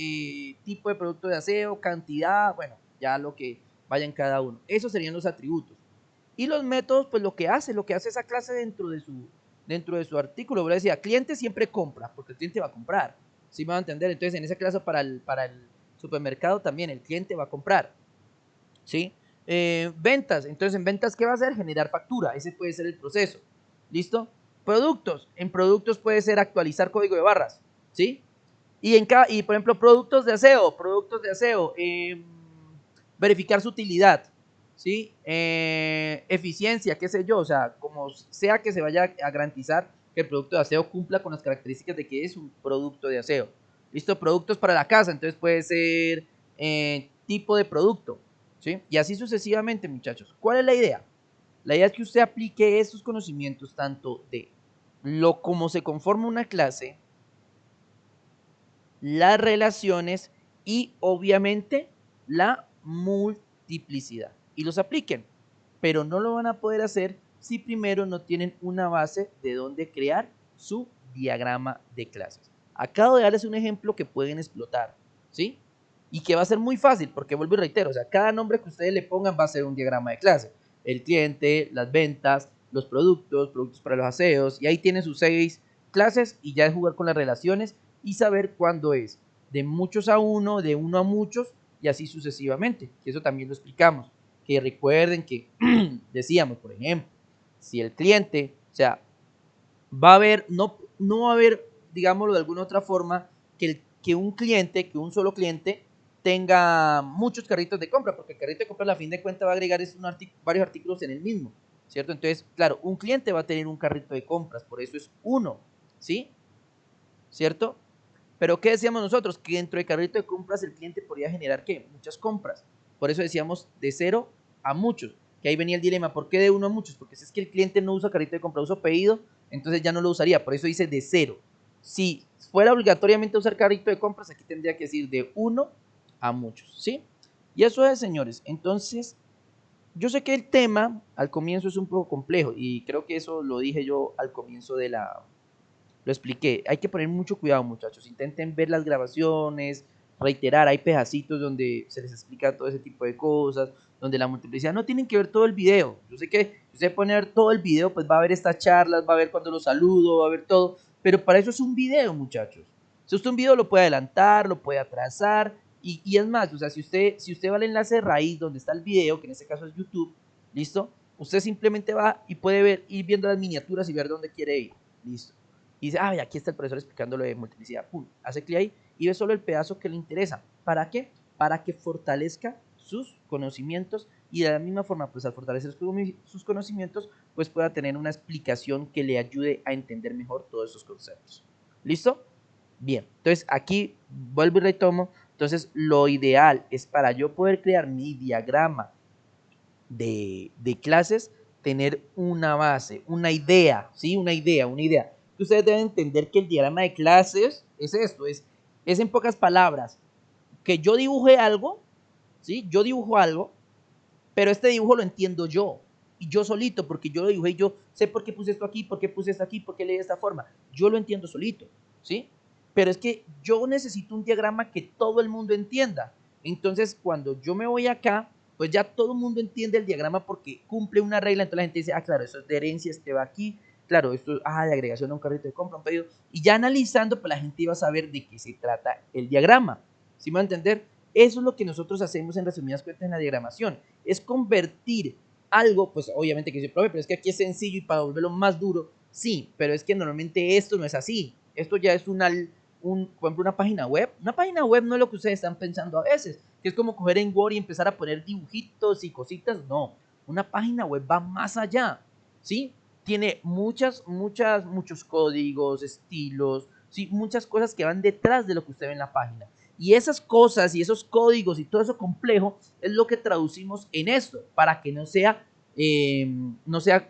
S1: tipo de producto de aseo, cantidad, bueno, ya lo que vaya en cada uno. Esos serían los atributos. Y los métodos, pues lo que hace esa clase dentro de su artículo. Yo decía, cliente siempre compra, porque el cliente va a comprar. ¿Sí me va a entender? Entonces, en ese caso, para el supermercado también, el cliente va a comprar. ¿Sí? Ventas, entonces en ventas, ¿qué va a hacer? Generar factura, ese puede ser el proceso. ¿Listo? Productos, en productos puede ser actualizar código de barras. ¿Sí? Y por ejemplo, productos de aseo, verificar su utilidad, ¿sí? Eficiencia, qué sé yo, o sea, como sea que se vaya a garantizar que el producto de aseo cumpla con las características de que es un producto de aseo. ¿Listo? Productos para la casa, entonces puede ser tipo de producto, ¿sí? Y así sucesivamente, muchachos. ¿Cuál es la idea? La idea es que usted aplique esos conocimientos tanto de cómo se conforma una clase, las relaciones y obviamente la multiplicidad. Y los apliquen, pero no lo van a poder hacer si primero no tienen una base de donde crear su diagrama de clases. Acabo de darles un ejemplo que pueden explotar, ¿sí? Y que va a ser muy fácil, porque vuelvo y reitero, o sea, cada nombre que ustedes le pongan va a ser un diagrama de clase. El cliente, las ventas, los productos para los aseos, y ahí tienen sus 6 clases y ya es jugar con las relaciones y saber cuándo es de muchos a uno, de uno a muchos y así sucesivamente, que eso también lo explicamos. Que recuerden que decíamos, por ejemplo, si el cliente, o sea, va a haber, no va a haber, digámoslo de alguna otra forma, que un solo cliente tenga muchos carritos de compra, porque el carrito de compra a fin de cuentas va a agregar varios artículos en el mismo, ¿cierto? Entonces, claro, un cliente va a tener un carrito de compras, por eso es uno, ¿sí? ¿Cierto? Pero ¿qué decíamos nosotros? Que dentro del carrito de compras el cliente podría generar ¿qué? Muchas compras. Por eso decíamos de 0 a muchos. que ahí venía el dilema, ¿por qué de uno a muchos? Porque si es que el cliente no usa carrito de compra, usa pedido, entonces ya no lo usaría, por eso dice de 0. Si fuera obligatoriamente usar carrito de compras, aquí tendría que decir de uno a muchos, ¿sí? Y eso es, señores. Entonces, yo sé que el tema al comienzo es un poco complejo y creo que eso lo dije yo al comienzo lo expliqué. Hay que poner mucho cuidado, muchachos. Intenten ver las grabaciones, reiterar. Hay pedacitos donde se les explica todo ese tipo de cosas, donde la multiplicidad no tienen que ver todo el video. Yo sé que si usted pone a ver todo el video, pues va a ver estas charlas, va a ver cuando los saludo, va a ver todo. Pero para eso es un video, muchachos. Si usted un video lo puede adelantar, lo puede atrasar. Y es más, o sea, si usted va al enlace de raíz donde está el video, que en este caso es YouTube, ¿listo? Usted simplemente va y puede ver, ir viendo las miniaturas y ver dónde quiere ir. Listo. Y dice, ah, aquí está el profesor explicándolo de multiplicidad. Pum, hace clic ahí y ve solo el pedazo que le interesa. ¿Para qué? Para que fortalezca sus conocimientos y de la misma forma, pues al fortalecer sus conocimientos, pues pueda tener una explicación que le ayude a entender mejor todos esos conceptos. ¿Listo? Bien, entonces aquí vuelvo y retomo. Entonces lo ideal es para yo poder crear mi diagrama de clases, tener una base, una idea, ¿sí? Una idea. Ustedes deben entender que el diagrama de clases es esto, es en pocas palabras, que yo dibuje algo, ¿sí? Yo dibujo algo, pero este dibujo lo entiendo yo, y yo solito, porque yo lo dibujé, yo sé por qué puse esto aquí, por qué puse esto aquí, por qué leí de esta forma, yo lo entiendo solito, ¿sí? Pero es que yo necesito un diagrama que todo el mundo entienda. Entonces, cuando yo me voy acá, pues ya todo el mundo entiende el diagrama porque cumple una regla. Entonces la gente dice, ah, claro, eso es de herencia, este va aquí. Claro, esto es, de agregación a un carrito de compra, un pedido. Y ya analizando, pues la gente iba a saber de qué se trata el diagrama. ¿Sí me va a entender? Eso es lo que nosotros hacemos en resumidas cuentas en la diagramación. Es convertir algo, pues obviamente que dice, profe, pero es que aquí es sencillo y para volverlo más duro. Sí, pero es que normalmente esto no es así. Esto ya es por ejemplo, una página web. Una página web no es lo que ustedes están pensando a veces, que es como coger en Word y empezar a poner dibujitos y cositas. No, una página web va más allá, ¿sí? Tiene muchos códigos, estilos, ¿sí? Muchas cosas que van detrás de lo que usted ve en la página. Y esas cosas y esos códigos y todo eso complejo es lo que traducimos en esto, para que no sea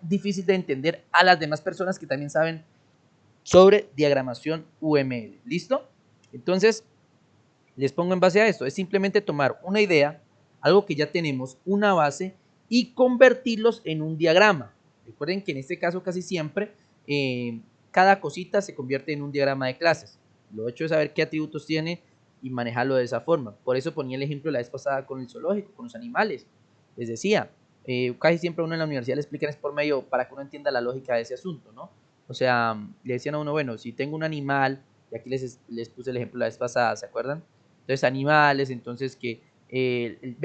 S1: difícil de entender a las demás personas que también saben sobre diagramación UML. ¿Listo? Entonces, les pongo en base a esto. Es simplemente tomar una idea, algo que ya tenemos, una base, y convertirlos en un diagrama. Recuerden que en este caso casi siempre cada cosita se convierte en un diagrama de clases. Lo hecho es saber qué atributos tiene y manejarlo de esa forma. Por eso ponía el ejemplo la vez pasada con el zoológico, con los animales. Les decía, casi siempre a uno en la universidad le explican es por medio para que uno entienda la lógica de ese asunto, ¿no? O sea, le decían a uno, bueno, si tengo un animal, y aquí les puse el ejemplo la vez pasada, ¿se acuerdan? Entonces, animales, entonces que,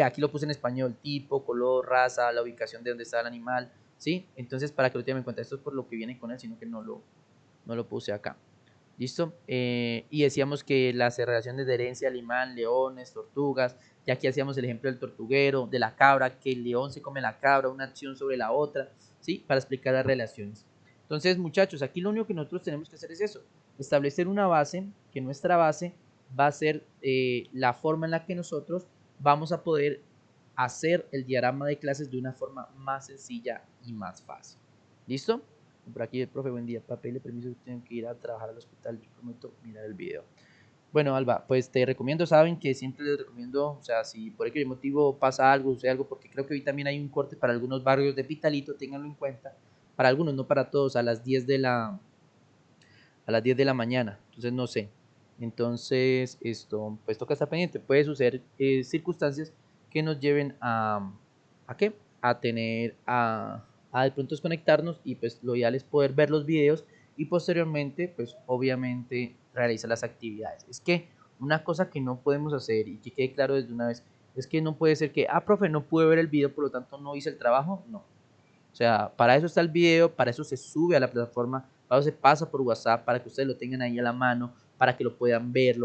S1: aquí lo puse en español, tipo, color, raza, la ubicación de donde está el animal, ¿sí? Entonces, para que lo tengan en cuenta, esto es por lo que viene con él, sino que no lo puse acá. ¿Listo? Y decíamos que las relaciones de herencia, alemán, leones, tortugas, y aquí hacíamos el ejemplo del tortuguero, de la cabra, que el león se come la cabra, una acción sobre la otra, ¿sí? Para explicar las relaciones. Entonces, muchachos, aquí lo único que nosotros tenemos que hacer es eso, establecer una base, que nuestra base va a ser la forma en la que nosotros vamos a poder hacer el diagrama de clases de una forma más sencilla y más fácil. ¿Listo? Por aquí el profe, buen día. Para pedirle permiso, tengo que ir a trabajar al hospital. Yo prometo mirar el video. Bueno, Alba, pues te recomiendo, saben que siempre les recomiendo, o sea, si por aquel motivo pasa algo, sucede algo, porque creo que hoy también hay un corte para algunos barrios de Pitalito, ténganlo en cuenta. Para algunos, no para todos, a las 10 de la mañana. Entonces, no sé. Entonces, esto, pues toca estar pendiente. Puede suceder circunstancias que nos lleven ¿a qué? A tener, a de pronto desconectarnos y pues lo ideal es poder ver los videos y posteriormente, pues obviamente realizar las actividades. Es que una cosa que no podemos hacer y que quede claro desde una vez, es que no puede ser que, profe, no pude ver el video, por lo tanto no hice el trabajo. No. O sea, para eso está el video, para eso se sube a la plataforma, para eso se pasa por WhatsApp, para que ustedes lo tengan ahí a la mano, para que lo puedan ver,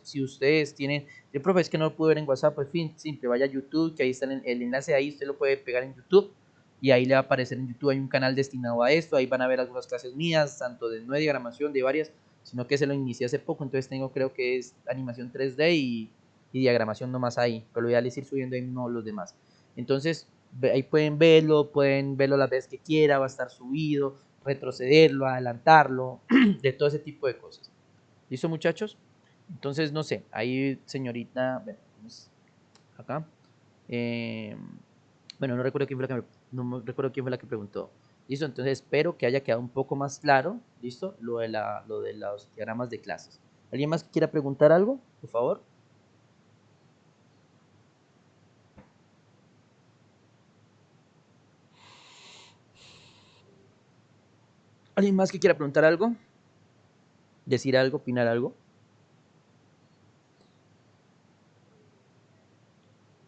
S1: si ustedes tienen, el profe es que no lo pude ver en WhatsApp, pues fin, simple, vaya a YouTube, que ahí está el enlace ahí, usted lo puede pegar en YouTube y ahí le va a aparecer en YouTube, hay un canal destinado a esto, ahí van a ver algunas clases mías, tanto de no de diagramación, de varias, sino que se lo inicié hace poco, entonces tengo, creo que es animación 3D y diagramación nomás ahí, pero lo ideal es ir subiendo ahí no los demás. Entonces, ahí pueden verlo las veces que quiera, va a estar subido, retrocederlo, adelantarlo, de todo ese tipo de cosas. ¿Listo, muchachos? Entonces, no sé, ahí señorita, bueno, vamos acá. Bueno, no recuerdo quién fue no recuerdo quién fue la que preguntó. Listo, entonces espero que haya quedado un poco más claro, listo, lo de los diagramas de clases. ¿Alguien más quiera preguntar algo, por favor? ¿Alguien más que quiera preguntar algo? ¿Decir algo, opinar algo?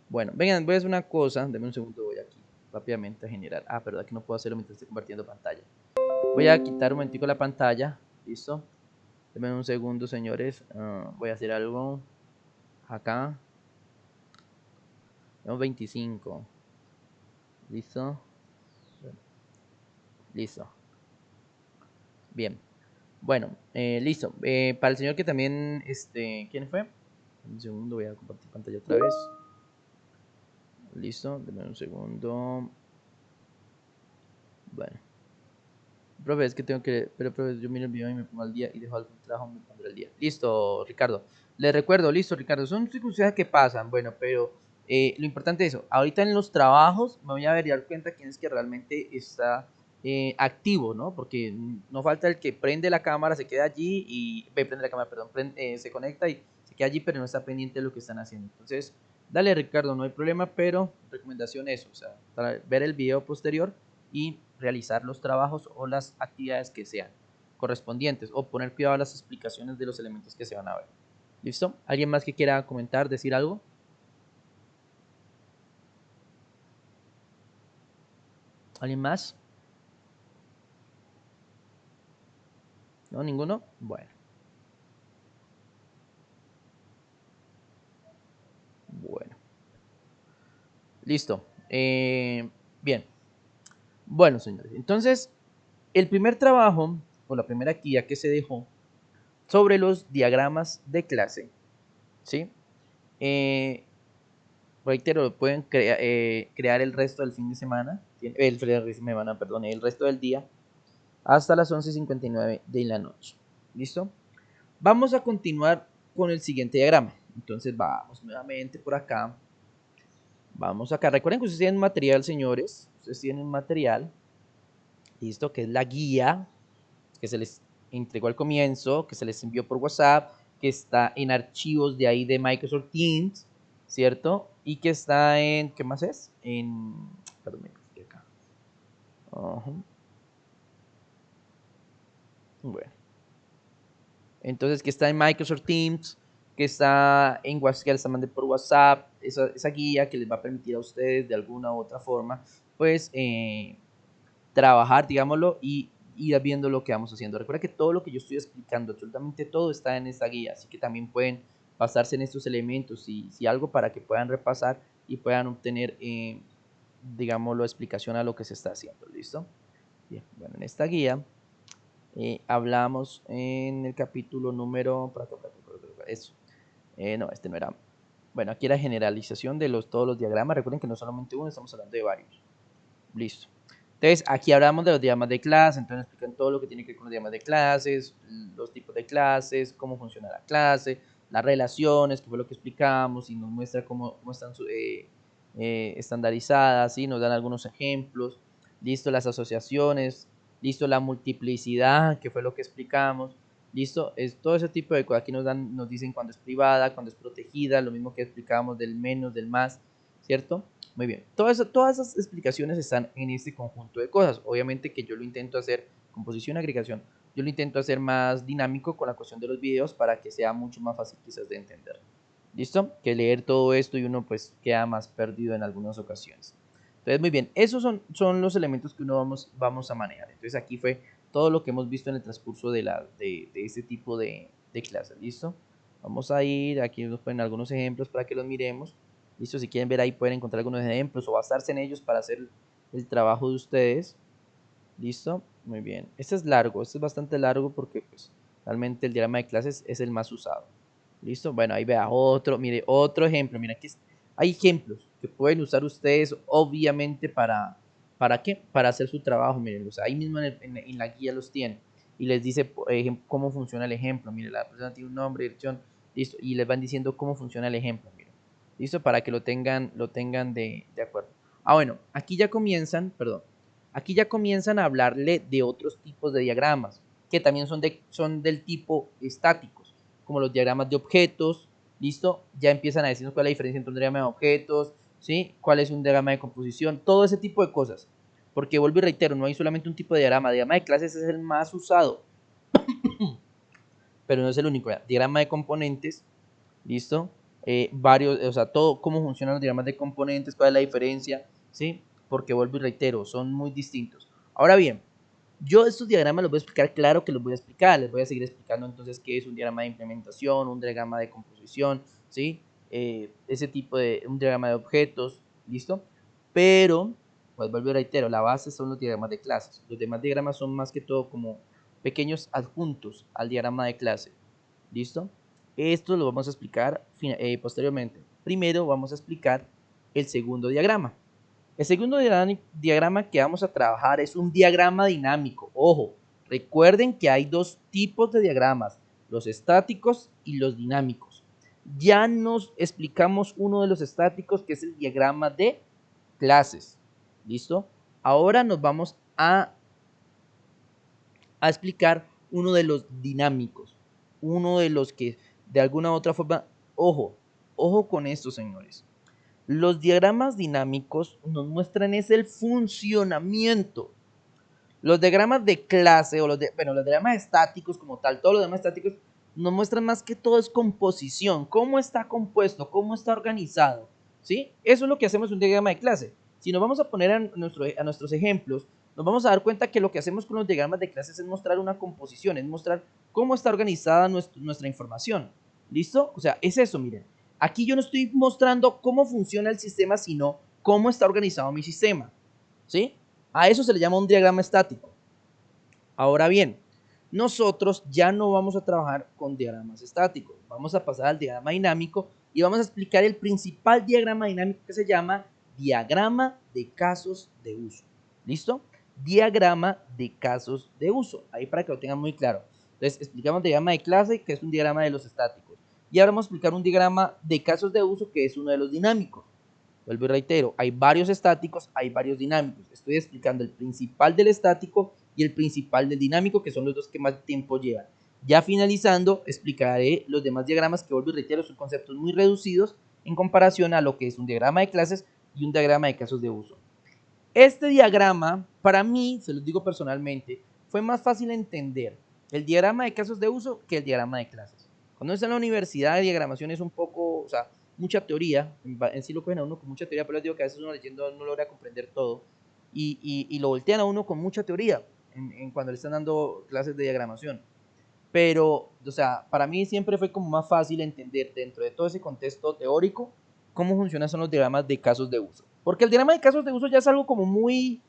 S1: Bueno, vengan, voy a hacer una cosa, denme un segundo, voy aquí rápidamente a generar. Ah, perdón, que no puedo hacerlo mientras estoy compartiendo pantalla. Voy a quitar un momentico la pantalla, listo. Denme un segundo, señores. Voy a hacer algo acá. Tenemos 25. ¿Listo? Listo. Bien. Bueno, listo. Para el señor que también, ¿quién fue? Un segundo, voy a compartir pantalla otra vez. Listo, denme un segundo. Bueno. Profe, es que tengo que, pero profe, yo miro el video y me pongo al día y dejo algún trabajo, me pondré al día. Listo, Ricardo. Les recuerdo, listo, Ricardo, son circunstancias que pasan, bueno, pero lo importante es eso. Ahorita en los trabajos me voy a dar cuenta quién es que realmente está activo, ¿no? Porque no falta el que prende la cámara, se queda allí y prende la cámara, perdón, se conecta y se queda allí, pero no está pendiente de lo que están haciendo. Entonces, dale, Ricardo, no hay problema, pero recomendación es, o sea, para ver el video posterior y realizar los trabajos o las actividades que sean correspondientes o poner cuidado a las explicaciones de los elementos que se van a ver. ¿Listo? ¿Alguien más que quiera comentar, decir algo? ¿Alguien más? ¿No? ¿Ninguno? Bueno. Bueno. Listo. Bien. Bueno, señores. Entonces, el primer trabajo o la primera actividad que se dejó sobre los diagramas de clase, ¿sí? Reitero, pueden crear el resto del fin de semana, perdón, el resto del día, hasta las 11:59 de la noche. ¿Listo? Vamos a continuar con el siguiente diagrama. Entonces vamos nuevamente por acá. Vamos acá. Recuerden que ustedes tienen un material, señores. Ustedes tienen un material. ¿Listo? Que es la guía que se les entregó al comienzo, que se les envió por WhatsApp, que está en archivos de ahí de Microsoft Teams, ¿cierto? Y que está en, ¿qué más es? Perdón, me confundí acá. Bueno, entonces que está en Microsoft Teams, que está en WhatsApp, que les mandé por WhatsApp, esa guía que les va a permitir a ustedes de alguna u otra forma, pues, trabajar, digámoslo, y ir viendo lo que vamos haciendo. Recuerda que todo lo que yo estoy explicando, absolutamente todo está en esta guía, así que también pueden basarse en estos elementos, si algo para que puedan repasar y puedan obtener, digámoslo, explicación a lo que se está haciendo. ¿Listo? Bien, bueno, en esta guía hablamos en el capítulo número, eso, no, este no era. Bueno, aquí era generalización de todos los diagramas. Recuerden que no solamente uno, estamos hablando de varios. Listo. Entonces, aquí hablamos de los diagramas de clase, entonces explican todo lo que tiene que ver con los diagramas de clases, los tipos de clases, cómo funciona la clase, las relaciones, que fue lo que explicamos, y nos muestra cómo están estandarizadas, ¿sí? Nos dan algunos ejemplos, listo, las asociaciones, listo, la multiplicidad, que fue lo que explicamos, listo, es todo ese tipo de cosas. Aquí nos dicen cuando es privada, cuando es protegida, lo mismo que explicábamos del menos, del más, ¿cierto? Muy bien, todas esas explicaciones están en este conjunto de cosas. Obviamente que yo lo intento hacer, composición y agregación, yo lo intento hacer más dinámico con la cuestión de los videos para que sea mucho más fácil quizás de entender. ¿Listo? Que leer todo esto y uno pues queda más perdido en algunas ocasiones. Entonces, muy bien, esos son los elementos que uno vamos a manejar. Entonces, aquí fue todo lo que hemos visto en el transcurso de este tipo de clases. ¿Listo? Vamos a ir, aquí nos ponen algunos ejemplos para que los miremos. ¿Listo? Si quieren ver ahí pueden encontrar algunos ejemplos o basarse en ellos para hacer el trabajo de ustedes. ¿Listo? Muy bien. Este es largo, este es bastante largo porque pues realmente el diagrama de clases es el más usado. ¿Listo? Bueno, ahí vea otro, mire, otro ejemplo. Mira, aquí hay ejemplos. que pueden usar ustedes obviamente ¿para qué? Para hacer su trabajo, miren, o sea, ahí mismo en la guía los tienen y les dice por ejemplo, cómo funciona el ejemplo, miren, la persona tiene un nombre, dirección, listo, y les van diciendo cómo funciona el ejemplo, miren, listo, para que lo tengan de acuerdo. Ah, bueno, aquí ya comienzan a hablarle de otros tipos de diagramas, que también son del tipo estáticos, como los diagramas de objetos, listo, ya empiezan a decirnos cuál es la diferencia entre un diagrama de objetos, ¿sí? Cuál es un diagrama de composición, todo ese tipo de cosas. Porque vuelvo y reitero, no hay solamente un tipo de diagrama. Diagrama de clases es el más usado, pero no es el único. Diagrama de componentes, ¿listo? Varios, o sea, todo, cómo funcionan los diagramas de componentes, cuál es la diferencia, ¿sí? Porque vuelvo y reitero, son muy distintos. Ahora bien, yo estos diagramas los voy a explicar, claro que los voy a explicar, les voy a seguir explicando entonces qué es un diagrama de implementación, un diagrama de composición, ¿sí? Ese tipo de, un diagrama de objetos, ¿listo? Pero, pues vuelvo y reitero, la base son los diagramas de clases. Los demás diagramas son más que todo como pequeños adjuntos al diagrama de clase, ¿listo? Esto lo vamos a explicar posteriormente. Primero vamos a explicar el segundo diagrama. El segundo diagrama que vamos a trabajar es un diagrama dinámico. Ojo, recuerden que hay dos tipos de diagramas, los estáticos y los dinámicos. Ya nos explicamos uno de los estáticos, que es el diagrama de clases. ¿Listo? Ahora nos vamos a explicar uno de los dinámicos, uno de los que de alguna u otra forma, ojo con esto, señores. Los diagramas dinámicos nos muestran es el funcionamiento. Los diagramas de clase o los diagramas estáticos como tal, todos los diagramas estáticos nos muestran más que todo es composición, cómo está compuesto, cómo está organizado, ¿sí? Eso es lo que hacemos en un diagrama de clase. Si nos vamos a poner a nuestros ejemplos, nos vamos a dar cuenta que lo que hacemos con los diagramas de clases es mostrar una composición, es mostrar cómo está organizada nuestra información. ¿Listo? O sea, es eso, miren. Aquí yo no estoy mostrando cómo funciona el sistema, sino cómo está organizado mi sistema. ¿Sí? A eso se le llama un diagrama estático. Ahora bien, nosotros ya no vamos a trabajar con diagramas estáticos. Vamos a pasar al diagrama dinámico y vamos a explicar el principal diagrama dinámico que se llama diagrama de casos de uso. ¿Listo? Diagrama de casos de uso. Ahí para que lo tengan muy claro. Entonces, explicamos el diagrama de clase, que es un diagrama de los estáticos. Y ahora vamos a explicar un diagrama de casos de uso, que es uno de los dinámicos. Vuelvo y reitero, hay varios estáticos, hay varios dinámicos. Estoy explicando el principal del estático y el principal del dinámico, que son los dos que más tiempo llevan. Ya finalizando, explicaré los demás diagramas, que vuelvo y reitero, son conceptos muy reducidos en comparación a lo que es un diagrama de clases y un diagrama de casos de uso. Este diagrama, para mí, se los digo personalmente, fue más fácil entender el diagrama de casos de uso que el diagrama de clases. Cuando está en la universidad, de diagramación es un poco, o sea, mucha teoría, en sí lo cogen a uno con mucha teoría, pero les digo que a veces uno leyendo no logra comprender todo y lo voltean a uno con mucha teoría cuando le están dando clases de diagramación. Pero, o sea, para mí siempre fue como más fácil entender dentro de todo ese contexto teórico cómo funcionan son los diagramas de casos de uso. Porque el diagrama de casos de uso ya es algo como muy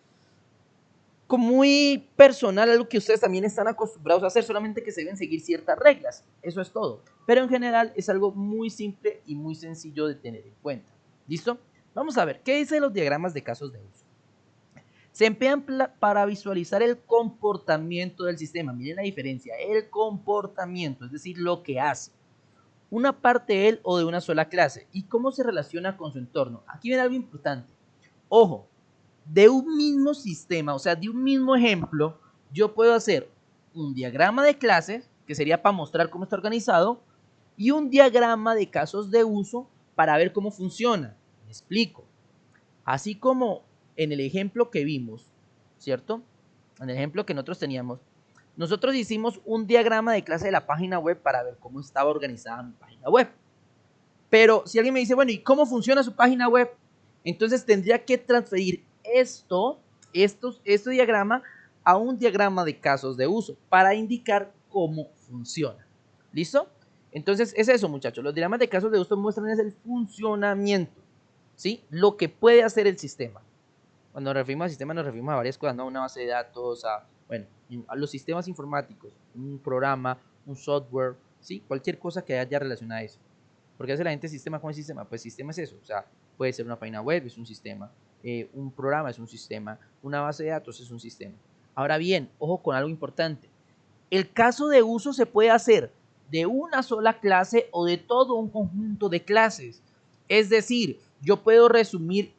S1: personal, algo que ustedes también están acostumbrados a hacer, solamente que se deben seguir ciertas reglas. Eso es todo. Pero en general es algo muy simple y muy sencillo de tener en cuenta. ¿Listo? Vamos a ver, ¿qué dicen los diagramas de casos de uso? Se emplean para visualizar el comportamiento del sistema. Miren la diferencia, el comportamiento, es decir, lo que hace una parte de él o de una sola clase y cómo se relaciona con su entorno. Aquí viene algo importante. Ojo, de un mismo sistema, o sea, de un mismo ejemplo, yo puedo hacer un diagrama de clases, que sería para mostrar cómo está organizado, y un diagrama de casos de uso para ver cómo funciona. Me explico. Así como en el ejemplo que vimos, ¿cierto? En el ejemplo que nosotros teníamos, nosotros hicimos un diagrama de clase de la página web para ver cómo estaba organizada mi página web. Pero si alguien me dice, bueno, ¿y cómo funciona su página web? Entonces tendría que transferir este diagrama a un diagrama de casos de uso para indicar cómo funciona. ¿Listo? Entonces es eso, muchachos. Los diagramas de casos de uso muestran es el funcionamiento, ¿sí? Lo que puede hacer el sistema. Cuando nos referimos al sistema nos referimos a varias cosas, ¿no? Una base de datos, a los sistemas informáticos, un programa, un software, ¿sí? Cualquier cosa que haya relacionada a eso. Porque hace la gente sistema con el sistema, pues sistema es eso, o sea, Puede ser una página web, es un sistema. Un programa es un sistema. Una base de datos es un sistema. Ahora bien, ojo con algo importante. El caso de uso se puede hacer de una sola clase o de todo un conjunto de clases. Es decir, yo puedo resumir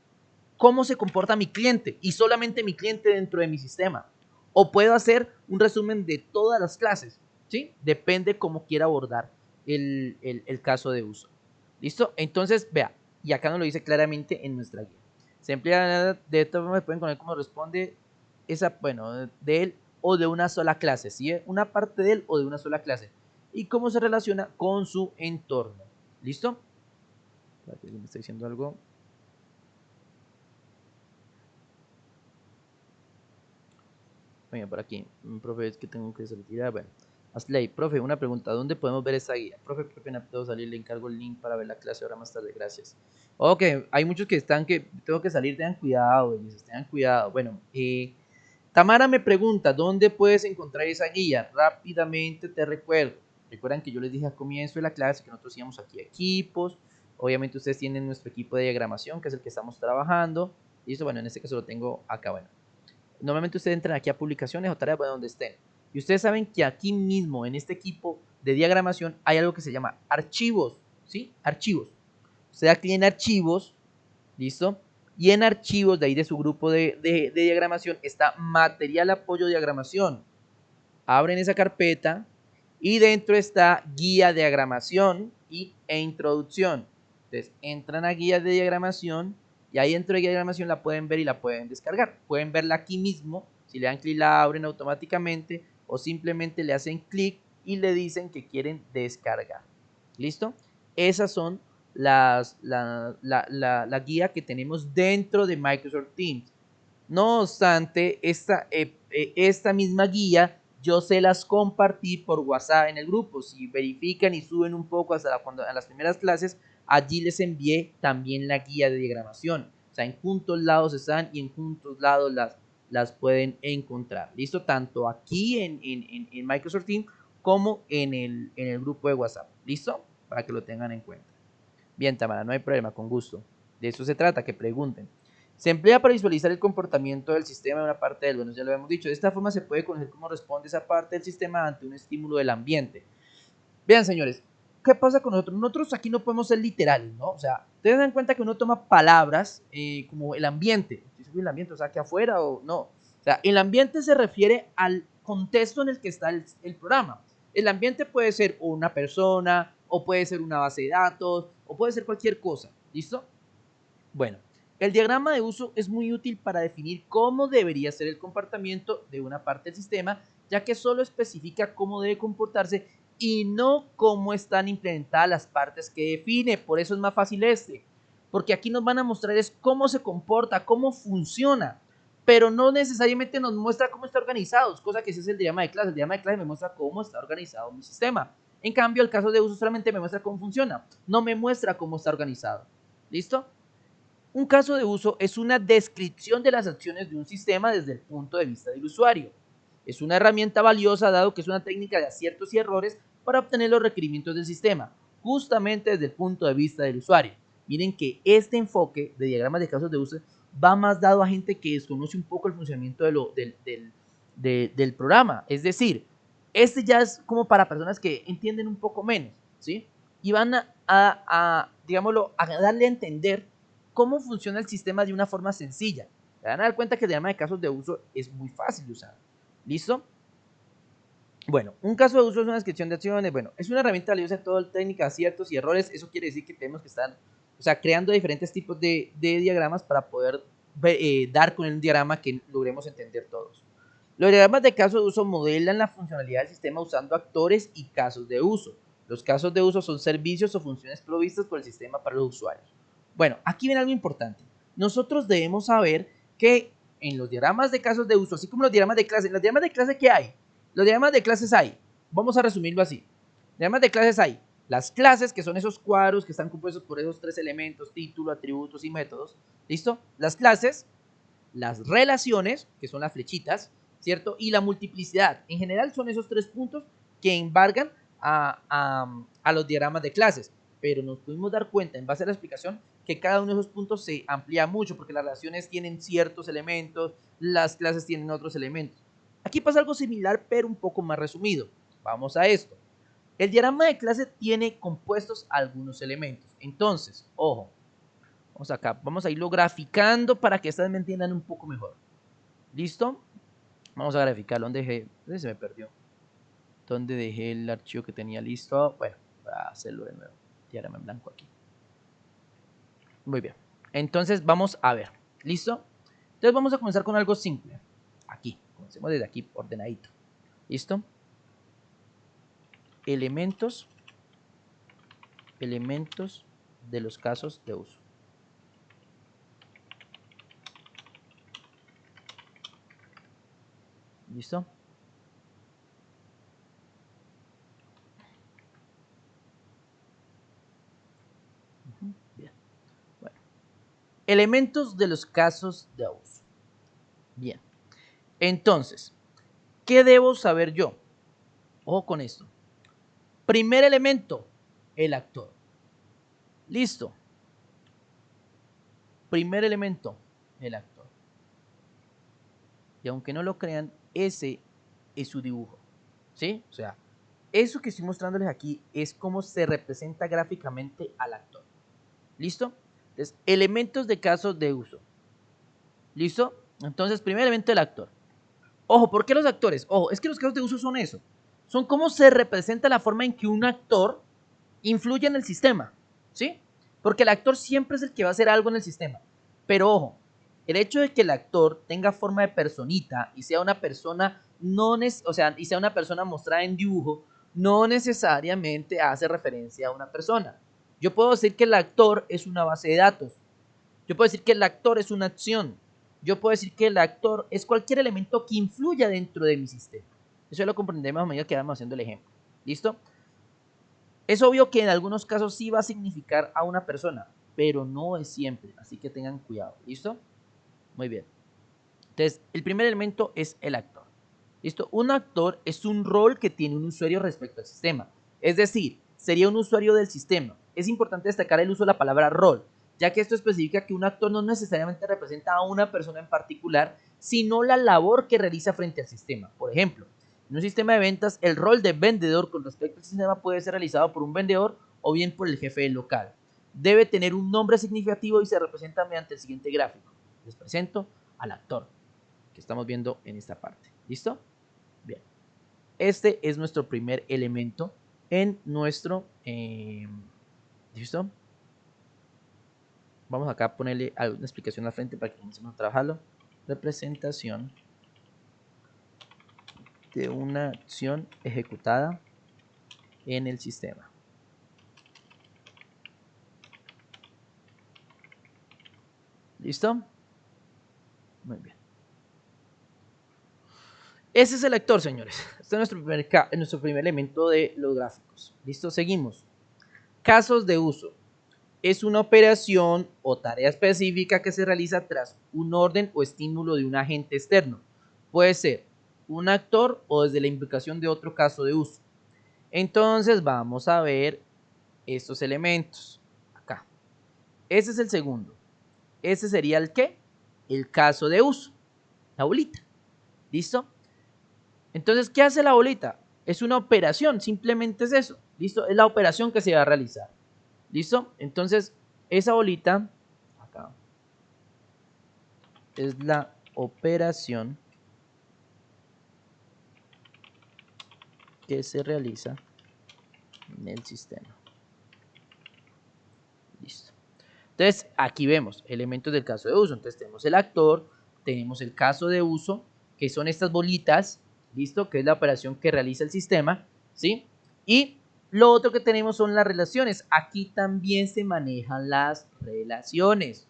S1: cómo se comporta mi cliente y solamente mi cliente dentro de mi sistema. O puedo hacer un resumen de todas las clases, ¿sí? Depende cómo quiera abordar el caso de uso. ¿Listo? Entonces, vea, y acá nos lo dice claramente en nuestra guía. Se emplea de esta forma, pueden poner cómo responde esa, bueno, de él o de una sola clase, ¿sí? Una parte de él o de una sola clase. Y cómo se relaciona con su entorno. ¿Listo? Me está diciendo algo. Venga, por aquí, profe, es que tengo que retirar. Bueno, Asley, profe, una pregunta, ¿dónde podemos ver esa guía? Profe, qué pena, puedo salir, le encargo el link para ver la clase ahora más tarde, gracias. Ok, hay muchos que están que tengo que salir, tengan cuidado, ellos, tengan cuidado. Bueno, Tamara me pregunta, ¿dónde puedes encontrar esa guía? Rápidamente te recuerdo. Recuerdan que yo les dije al comienzo de la clase que nosotros íbamos aquí a equipos. Obviamente ustedes tienen nuestro equipo de diagramación, que es el que estamos trabajando. Listo, bueno, en este caso lo tengo acá, bueno. Normalmente ustedes entran aquí a publicaciones o tareas, bueno, donde estén. Y ustedes saben que aquí mismo, en este equipo de diagramación, hay algo que se llama archivos, ¿sí? Archivos. Usted aquí en archivos, ¿listo? Y en archivos de ahí de su grupo de diagramación está material apoyo diagramación. Abren esa carpeta y dentro está guía de diagramación e introducción. Entonces entran a guía de diagramación y ahí dentro de guía de diagramación la pueden ver y la pueden descargar. Pueden verla aquí mismo, si le dan clic la abren automáticamente o simplemente le hacen clic y le dicen que quieren descargar. ¿Listo? Esas son la guía que tenemos dentro de Microsoft Teams. No obstante, esta misma guía yo se las compartí por WhatsApp en el grupo. Si verifican y suben un poco hasta cuando a las primeras clases, allí les envié también la guía de diagramación. O sea, en juntos lados están y en juntos lados las pueden encontrar. ¿Listo? Tanto aquí en Microsoft Teams como en el grupo de WhatsApp. ¿Listo? Para que lo tengan en cuenta. Bien, Tamara, no hay problema, con gusto. De eso se trata, que pregunten. Se emplea para visualizar el comportamiento del sistema de una parte del, bueno, ya lo hemos dicho. De esta forma se puede conocer cómo responde esa parte del sistema ante un estímulo del ambiente. Vean, señores, ¿qué pasa con nosotros? Nosotros aquí no podemos ser literales, ¿no? O sea, ustedes dan cuenta que uno toma palabras como el ambiente. ¿El ambiente? O sea, que afuera o no. O sea, el ambiente se refiere al contexto en el que está el programa. El ambiente puede ser una persona, o puede ser una base de datos, o puede ser cualquier cosa. ¿Listo? Bueno, el diagrama de uso es muy útil para definir cómo debería ser el comportamiento de una parte del sistema, ya que solo especifica cómo debe comportarse y no cómo están implementadas las partes que define. Por eso es más fácil porque aquí nos van a mostrar es cómo se comporta, cómo funciona, pero no necesariamente nos muestra cómo está organizado, cosa que ese es el diagrama de clase. El diagrama de clase me muestra cómo está organizado mi sistema. En cambio, el caso de uso solamente me muestra cómo funciona, no me muestra cómo está organizado. ¿Listo? Un caso de uso es una descripción de las acciones de un sistema desde el punto de vista del usuario. Es una herramienta valiosa dado que es una técnica de aciertos y errores para obtener los requerimientos del sistema, justamente desde el punto de vista del usuario. Miren que este enfoque de diagramas de casos de uso va más dado a gente que desconoce un poco el funcionamiento del programa. Es decir, este ya es como para personas que entienden un poco menos, ¿sí? Y van digámoslo, a darle a entender cómo funciona el sistema de una forma sencilla. Se van a dar cuenta que el diagrama de casos de uso es muy fácil de usar. ¿Listo? Bueno, un caso de uso es una descripción de acciones. Bueno, es una herramienta valiosa en toda técnica, aciertos y errores. Eso quiere decir que tenemos que estar, creando diferentes tipos de diagramas para poder dar con un diagrama que logremos entender todos. Los diagramas de caso de uso modelan la funcionalidad del sistema usando actores y casos de uso. Los casos de uso son servicios o funciones provistas por el sistema para los usuarios. Bueno, aquí viene algo importante. Nosotros debemos saber que en los diagramas de casos de uso, así como los diagramas de clase, los diagramas de clase que hay, los diagramas de clases hay, vamos a resumirlo así. Diagramas de clases hay las clases, que son esos cuadros que están compuestos por esos tres elementos, título, atributos y métodos, ¿listo? Las clases, las relaciones, que son las flechitas, ¿cierto? Y la multiplicidad. En general son esos tres puntos que embargan a los diagramas de clases. Pero nos pudimos dar cuenta, en base a la explicación, que cada uno de esos puntos se amplía mucho porque las relaciones tienen ciertos elementos, las clases tienen otros elementos. Aquí pasa algo similar, pero un poco más resumido. Vamos a esto. El diagrama de clase tiene compuestos algunos elementos. Entonces, ojo, vamos acá, vamos a irlo graficando para que ustedes me entiendan un poco mejor. ¿Listo? Vamos a graficarlo. ¿Dónde dejé? ¿Dónde se me perdió? ¿Dónde dejé el archivo que tenía listo? Bueno, voy a hacerlo de nuevo. Diagrama en blanco aquí. Muy bien. Entonces vamos a ver. ¿Listo? Entonces vamos a comenzar con algo simple. Aquí. Comencemos desde aquí, ordenadito. ¿Listo? Elementos de los casos de uso. ¿Listo? Bien. Bueno. Elementos de los casos de uso. Bien. Entonces, ¿qué debo saber yo? Ojo con esto. Primer elemento, el actor. Listo. Primer elemento, el actor. Y aunque no lo crean, ese es su dibujo. ¿Sí? O sea, eso que estoy mostrándoles aquí es cómo se representa gráficamente al actor. ¿Listo? Entonces, elementos de casos de uso. ¿Listo? Entonces, primer elemento, el actor. Ojo, ¿por qué los actores? Ojo, es que los casos de uso son eso. Son cómo se representa la forma en que un actor influye en el sistema. ¿Sí? Porque el actor siempre es el que va a hacer algo en el sistema. Pero ojo, el hecho de que el actor tenga forma de personita y sea una persona y sea una persona mostrada en dibujo, no necesariamente hace referencia a una persona. Yo puedo decir que el actor es una base de datos. Yo puedo decir que el actor es una acción. Yo puedo decir que el actor es cualquier elemento que influya dentro de mi sistema. Eso lo comprendemos a medida que vamos haciendo el ejemplo. ¿Listo? Es obvio que en algunos casos sí va a significar a una persona, pero no es siempre, así que tengan cuidado. ¿Listo? Muy bien. Entonces, el primer elemento es el actor. ¿Listo? Un actor es un rol que tiene un usuario respecto al sistema. Es decir, sería un usuario del sistema. Es importante destacar el uso de la palabra rol, ya que esto especifica que un actor no necesariamente representa a una persona en particular, sino la labor que realiza frente al sistema. Por ejemplo, en un sistema de ventas, el rol de vendedor con respecto al sistema puede ser realizado por un vendedor o bien por el jefe del local. Debe tener un nombre significativo y se representa mediante el siguiente gráfico. Les presento al actor que estamos viendo en esta parte. ¿Listo? Bien. Este es nuestro primer elemento en nuestro... ¿Listo? Vamos acá a ponerle alguna explicación al frente para que comencemos a trabajarlo. Representación de una acción ejecutada en el sistema. ¿Listo? Muy bien. Ese es el actor, señores. Este es nuestro primer elemento de los gráficos. ¿Listo? Seguimos. Casos de uso. Es una operación o tarea específica que se realiza tras un orden o estímulo de un agente externo. Puede ser un actor o desde la implicación de otro caso de uso. Entonces vamos a ver estos elementos. Acá. Ese es el segundo. Ese sería el ¿qué? El caso de uso. La bolita. ¿Listo? Entonces, ¿qué hace la bolita? Es una operación, simplemente es eso. ¿Listo? Es la operación que se va a realizar. ¿Listo? Entonces, esa bolita, acá, es la operación que se realiza en el sistema. Listo. Entonces, aquí vemos elementos del caso de uso. Entonces, tenemos el actor, tenemos el caso de uso, que son estas bolitas, ¿listo? Que es la operación que realiza el sistema, ¿sí? Y lo otro que tenemos son las relaciones. Aquí también se manejan las relaciones.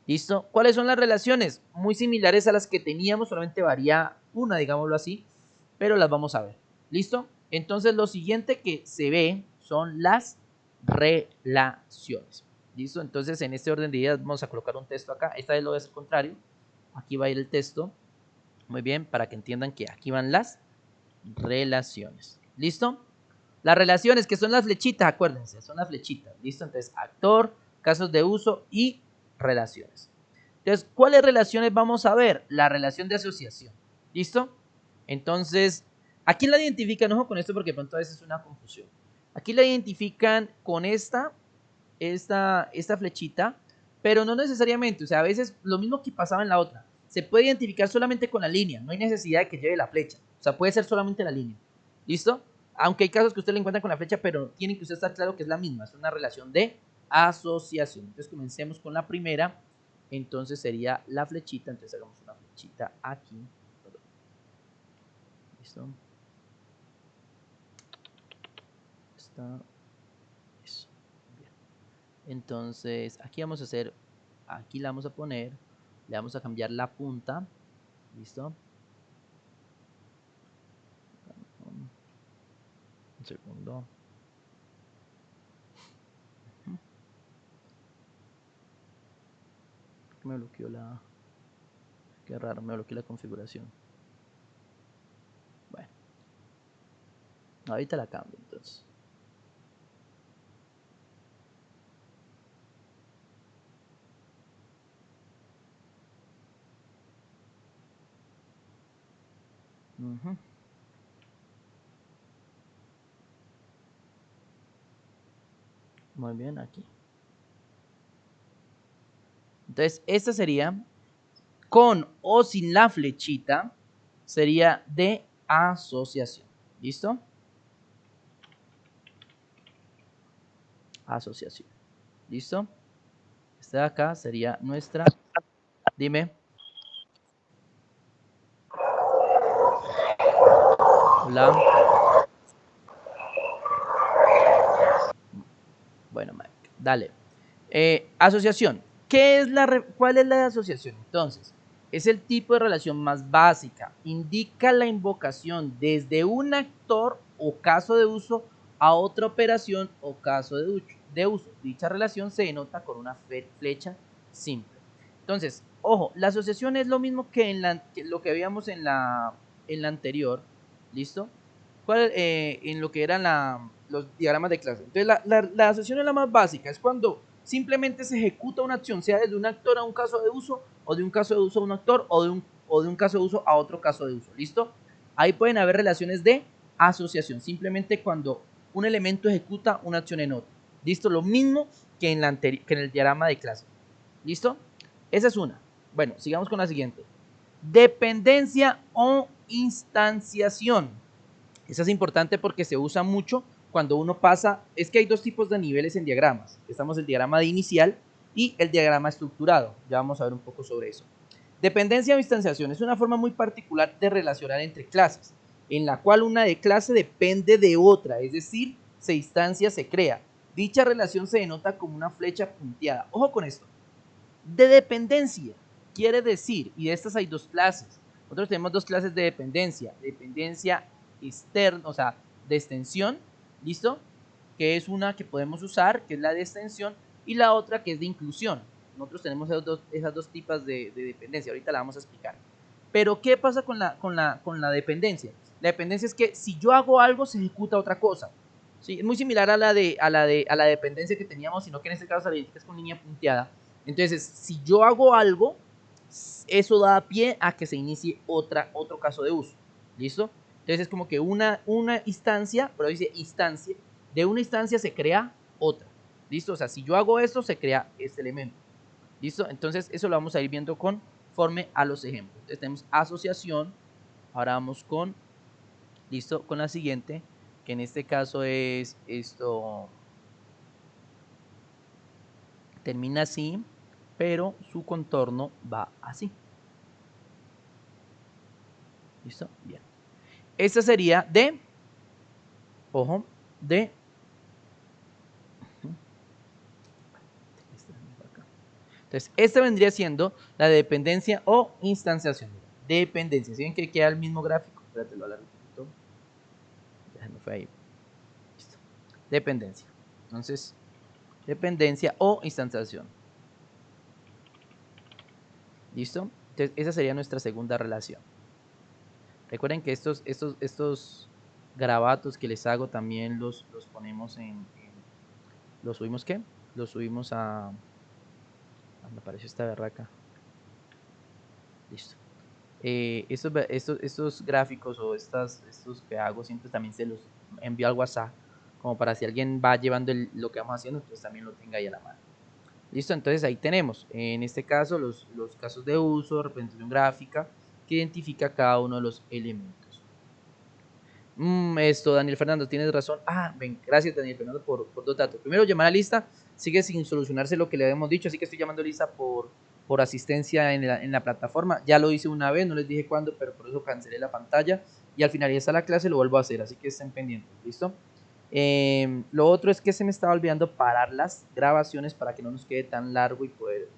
S1: ¿Listo? ¿Cuáles son las relaciones? Muy similares a las que teníamos, solamente varía una, digámoslo así, pero las vamos a ver. ¿Listo? Entonces lo siguiente que se ve son las relaciones. ¿Listo? Entonces en este orden de ideas vamos a colocar un texto acá. Esta vez lo voy a hacer contrario. Aquí va a ir el texto. Muy bien, para que entiendan que aquí van las relaciones. ¿Listo? Las relaciones que son las flechitas, acuérdense, son las flechitas. ¿Listo? Entonces actor, casos de uso y relaciones. Entonces, ¿cuáles relaciones vamos a ver? La relación de asociación. ¿Listo? Entonces, aquí la identifican, ojo con esto porque de pronto a veces es una confusión. Aquí la identifican con esta flechita, pero no necesariamente. O sea, a veces lo mismo que pasaba en la otra. Se puede identificar solamente con la línea. No hay necesidad de que lleve la flecha. O sea, puede ser solamente la línea. ¿Listo? Aunque hay casos que usted le encuentra con la flecha, pero tiene que usted estar claro que es la misma. Es una relación de asociación. Entonces, comencemos con la primera. Entonces sería la flechita. Entonces hagamos una flechita aquí. ¿Listo? Está. Eso. Bien. Entonces aquí vamos a hacer. Aquí la vamos a poner. Le vamos a cambiar la punta. ¿Listo? Un segundo. Me bloqueó la. Qué raro, me bloqueó la configuración. Bueno, ahorita la cambio entonces. Muy bien, aquí. Entonces, esta sería con o sin la flechita, sería de asociación. ¿Listo? Asociación. ¿Listo? Esta de acá sería nuestra. Dime. Hola. Bueno, Mike, dale. Asociación. ¿Cuál es la asociación? Entonces, es el tipo de relación más básica. Indica la invocación desde un actor o caso de uso a otra operación o caso de uso. Dicha relación se denota con una flecha simple. Entonces, ojo, la asociación es lo mismo que lo que habíamos en la anterior. ¿Listo? En lo que eran los diagramas de clase. Entonces, la asociación es la más básica, es cuando simplemente se ejecuta una acción, sea desde un actor a un caso de uso, o de un caso de uso a un actor, o de un caso de uso a otro caso de uso. ¿Listo? Ahí pueden haber relaciones de asociación, simplemente cuando un elemento ejecuta una acción en otro. ¿Listo? Lo mismo que en el diagrama de clase. ¿Listo? Esa es una. Bueno, sigamos con la siguiente. Dependencia o instanciación. Eso es importante porque se usa mucho cuando uno pasa, es que hay dos tipos de niveles en diagramas. Estamos el diagrama de inicial y el diagrama estructurado. Ya vamos a ver un poco sobre eso. Dependencia o instanciación es una forma muy particular de relacionar entre clases, en la cual una de clase depende de otra, es decir, se instancia, se crea. Dicha relación se denota como una flecha punteada. Ojo con esto. De dependencia quiere decir, y de estas hay dos clases. Nosotros tenemos dos clases de dependencia. Dependencia externa, o sea, de extensión, ¿listo? Que es una que podemos usar, que es la de extensión, y la otra que es de inclusión. Nosotros tenemos esas dos tipos de dependencia, ahorita la vamos a explicar. Pero, ¿qué pasa con la dependencia? La dependencia es que si yo hago algo, se ejecuta otra cosa. ¿Sí? Es muy similar a la dependencia que teníamos, sino que en este caso la identificas con línea punteada. Entonces, si yo hago algo, eso da pie a que se inicie otro caso de uso. ¿Listo? Entonces es como que una instancia, pero dice instancia, de una instancia se crea otra. ¿Listo? O sea, si yo hago esto, se crea este elemento. ¿Listo? Entonces eso lo vamos a ir viendo conforme a los ejemplos. Entonces tenemos asociación. Ahora vamos listo, con la siguiente, que en este caso es esto. Termina así, pero su contorno va así. ¿Listo? Bien. Esta sería ojo, entonces, esta vendría siendo la dependencia o instanciación. Dependencia. ¿Sí ven que queda el mismo gráfico? Espérate, lo alargo un poquito. Ya se me fue ahí. Listo. Dependencia. Entonces, dependencia o instanciación. ¿Listo? Entonces, esa sería nuestra segunda relación. Recuerden que estos grabatos que les hago también los ponemos los subimos ¿qué? lo subimos a... Me apareció esta berraca. Listo. Estos gráficos o estos que hago siempre también se los envío al WhatsApp, como para si alguien va llevando lo que vamos haciendo, entonces también lo tenga ahí a la mano. Listo, entonces ahí tenemos, en este caso, los casos de uso, representación gráfica, que identifica cada uno de los elementos. Esto, Daniel Fernando, tienes razón. Ven, gracias Daniel Fernando por dos datos. Primero, llamar a lista, sigue sin solucionarse lo que le habíamos dicho, así que estoy llamando a lista por asistencia en la plataforma. Ya lo hice una vez, no les dije cuándo, pero por eso cancelé la pantalla y al finalizar la clase lo vuelvo a hacer, así que estén pendientes, ¿listo? Lo otro es que se me estaba olvidando parar las grabaciones para que no nos quede tan largo y poder